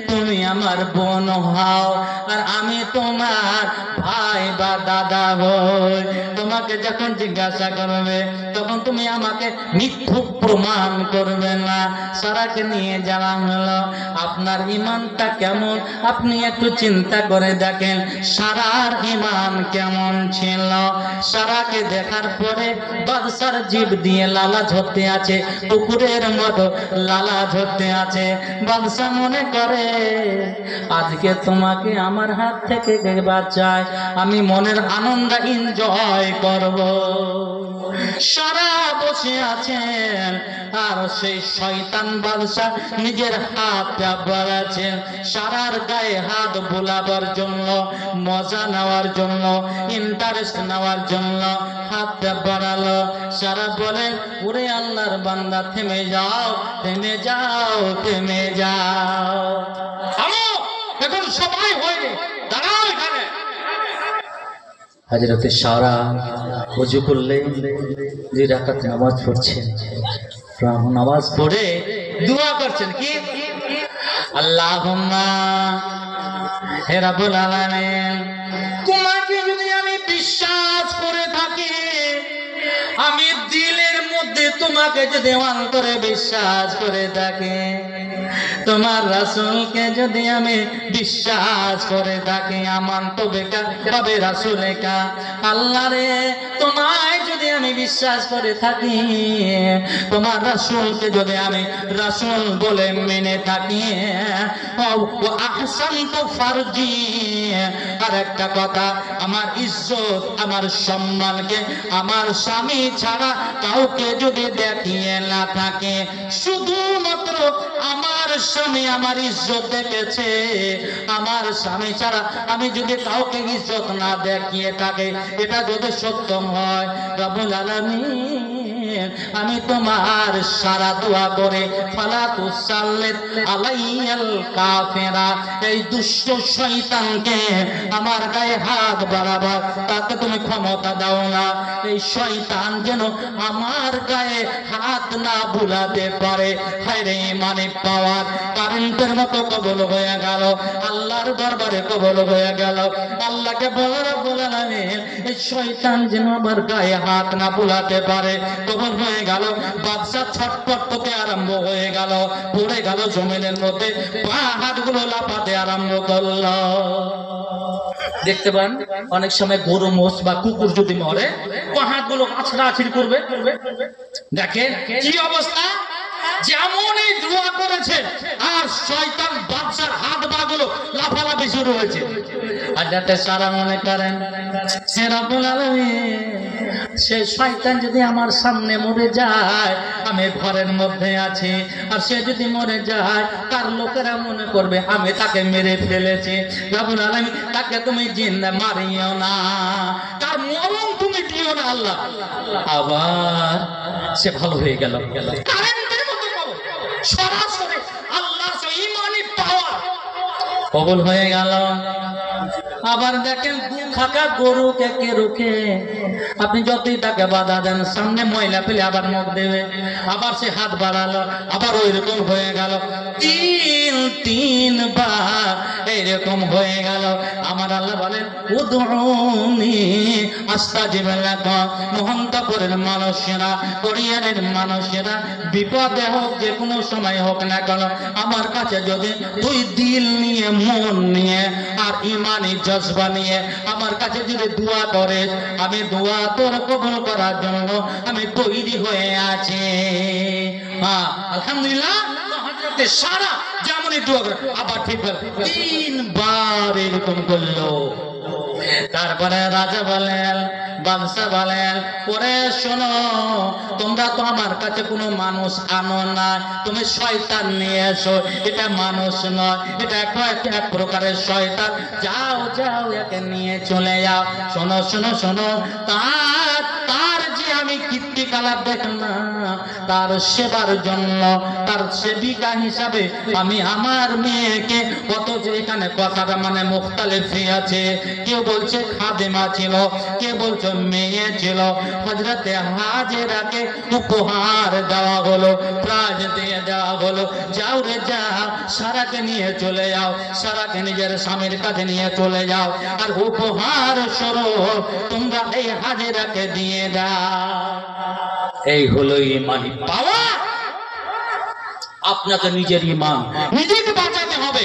তুমি আমার বোন হও, আর আমি তোমার ভাই বা দাদা হই। তোমাকে যখন জিজ্ঞাসা করবে তখন তুমি আমাকে মিথ্যুক প্রমাণ করবে না। সারাকে নিয়ে যাওয়া হলো, আপনার ঈমানটা কেমন আপনি একটু চিন্তা করে দেখেন। সারার ঈমান কেমন ছিল? সারাকে দেখার পরে বাদশার জিভ দিয়ে লালা ঝরতে আছে, পুকুরের মতো লালা ঝরতে আছে। বাদশা মনে করে আজকে তোমাকে আমার হাত থেকে বাঁচায়, আমি মনের আনন্দ এনজয় করব। সারা বসে আছেন আর সেই শয়তান বাদশা নিজের হাতটা বাড়াচ্ছেন সারার গায়ে হাত বোলাবার জন্য, মজা নেওয়ার জন্য, ইন্টারেস্ট নেওয়ার জন্য হাতটা বাড়ালো। সারা বলেন ওরে আল্লাহর বান্দা থেমে যাও, থেমে যাও, থেমে যাও। এখন সবাই হয়ে দাঁড়াও এখানে। হযরতে সারা ওযু করলেন, 2 রাকাত নামাজ পড়ছেন, নামাজ পড়ে দোয়া করছেন কি? আল্লাহুম্মা হে রাব্বুল আলামিন, তোমাকে যদি আমি বিশ্বাস করে থাকি, আমি দিলের মধ্যে তোমাকে যদি অন্তরে বিশ্বাস করে থাকি, তোমার রাসূলকে যদি আমি বিশ্বাস করে থাকি, আমান তো বেকা তবে রাসূলেকা, আল্লাহ রে তোমায় যদি আমি বিশ্বাস করে থাকি, তোমার রাসূলকে যদি আমি রাসূল বলে মেনে থাকি, ওয়া আহসানতু ফারজি, আর একটা কথা, আমার ইজ্জত আমার সম্মানকে আমার স্বামী ছাড়া কাউকে যদি দেখিয়ে না থাকে, শুধুমাত্র আমার স্বামী আমার ইজ্জত দেখেছে, আমার স্বামী ছাড়া আমি যদি কাউকে ইজ্জত না দেখিয়ে থাকে, এটা যদি সত্য হয়, রব্বুল আলামিন আমি তোমার সারা দোয়া করে ফালা তুসাল্লিত আলাইয়াল কাফিরা, এই দুষ্ট শয়তানকে আমার গায়ে হাত বাড়াবার তাকে তুমি ক্ষমতা দাও না। এই শয়তান যেন আমার গায়ে হাত না বুলাতে পারে। হায়রে মানে পাওয়ার কারেন্টের মতো কবল হয়ে গেল, আল্লাহর দরবারে কবল হয়ে গেল। আল্লাহকে বলার এই শয়তান যেন আমার গায়ে হাত না বুলাতে পারে, কবল হয়ে গেল। বাদশা ছটপট করতে আরম্ভ হয়ে গেল, পড়ে গেল জমিনের মধ্যে, পা হাতগুলো লাফাতে আরম্ভ করলো। দেখতে পান অনেক সময় গরু মোষ বা কুকুর যদি মরে, পা হাতগুলো আছড়াআছড়ি করবে। দেখেন কি অবস্থা, যেমনই দোয়া করেছে আর শয়তান বাদশার হাত পা গুলো লাফালাফি শুরু হয়েছে। আর যাতে সারা মনে করেন হে রব্বুল আলামিন, সে শয়তান যদি আমার সামনে মরে যায়, আমি ঘরের মধ্যে আছি, আর সে যদি মরে যায় তার লোকেরা মনে করবে আমি তাকে মেরে ফেলেছি। রব্বুল আলামিন তাকে তুমি জিন্দা মারিও না, তার মরণ তুমি দিও না আল্লাহ। আবার সে ভালো হয়ে গেল, কারেন্টের মতো সরাসরি আল্লাহর ঈমানি পাওয়ার কবুল হয়ে গেল। আবার দেখেন খাকা গরুকে কে রুখে, আপনি যতই তাকে বাধা দেন সামনে ময়লা পেলে আবার মুখ দেবে, আবার সে হাত বাড়ালো, আবার ওই রকম হয়ে গেল, তিনবার এইরকম হয়ে গেল। আমার আল্লাহ বলেন উদউনি আস্তাজিব লাকুম, মোহন্তপুরের মানুষেরা, কোরিয়ানের মানুষেরা, বিপদে হোক যে কোনো সময় হোক না কেন, আমার কাছে যদি তুই দিল নিয়ে মন নিয়ে আর ইমানি জজবা নিয়ে আমার কাছে যদি দোয়া করে, আমি দোয়া তোর কবুল করার জন্য আমি তৈরি হয়ে আছি। আলহামদুলিল্লাহ, হযরতে সারা যেমনই দোয়া করে আবার ঠিক হলো, 3 বার এরকম করলো। তারপরে রাজা বলেন, বাদশা বলেন, ওরে শোনো, তোমরা তো আমার কাছে কোনো মানুষ আনো না, তুমি শয়তান নিয়ে এসো, এটা মানুষ নয়, এটা এক প্রকারের শয়তান, যাও যাও একে নিয়ে চলে যাও। শোনো শোনো শোনো, তার যে আমি কীর্তিকলাপ দেখলাম, তার সেবার জন্য, তার সেবিকা হিসাবে আমি আমার মেয়েকে, অথচ এখানে কথাটা মানে মুখতালিফি আছে, কেউ বলছে খাদেমা ছিল, কেউ বলছে মেয়ে ছিল, হযরতে হাজেরাকে উপহার দেওয়া হলো, প্রাজ দিয়ে দেওয়া হলো, যাও রে যাও, সারাকে নিয়ে চলে যাও, সারাকে নিজের স্বামীর কাছে নিয়ে চলে যাও, আর উপহার স্বরূপ তোমরা এই হাজেরাকে দিয়ে দাও। এই হলো ইমানি পাওয়া। আপনাকে নিজের ইমান নিজেকে বাঁচাতে হবে,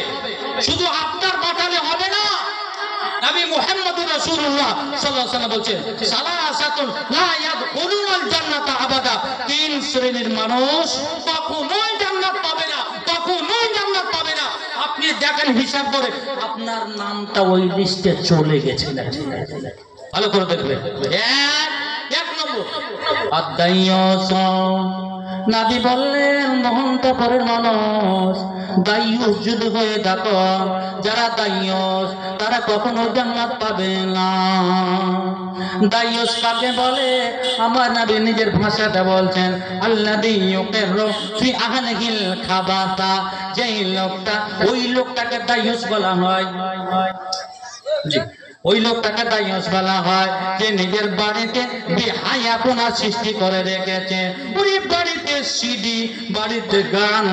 শুধু আপনার বাঁচালে হবে না। নবী মুহাম্মদুর রাসূলুল্লাহ সাল্লাল্লাহু আলাইহি ওয়াসাল্লাম বলেন, সালাসাতুন লা ইয়াদখুলুনাল জান্নাতা আবাদা, তিন শ্রেণীর মানুষ কখনোই জান্নাত পাবে না, কখনোই জান্নাত পাবে না। আপনি দেখেন হিসাব করে আপনার নামটা ওই লিস্টে চলে গেছে না, ভালো করে দেখবেন। এক নম্বর আদাইয়ুস। নবী বললেন, মোহনটাপুরের মানুষ দাইয়ুস যদি হয়ে থাকো, যারা দাইয়ুস তারা কখনো জান্নাত পাবে না। দাইয়ুস কাকে বলে? আমার নবী নিজের ভাষাটা বলছেন, আল্লাযী ইউকিরু ফি আহলিহিল খাবাসা, যেই লোকটা, ওই লোকটাকে দাইয়ুস বলা হয়। জি, ওই লোকটাকে দাইয়ুস বলা হয় যে নিজের বাড়িতে বেহায়াপনা সৃষ্টি করে রেখেছে, ওই বাড়িতে সিডি, বাড়িতে গান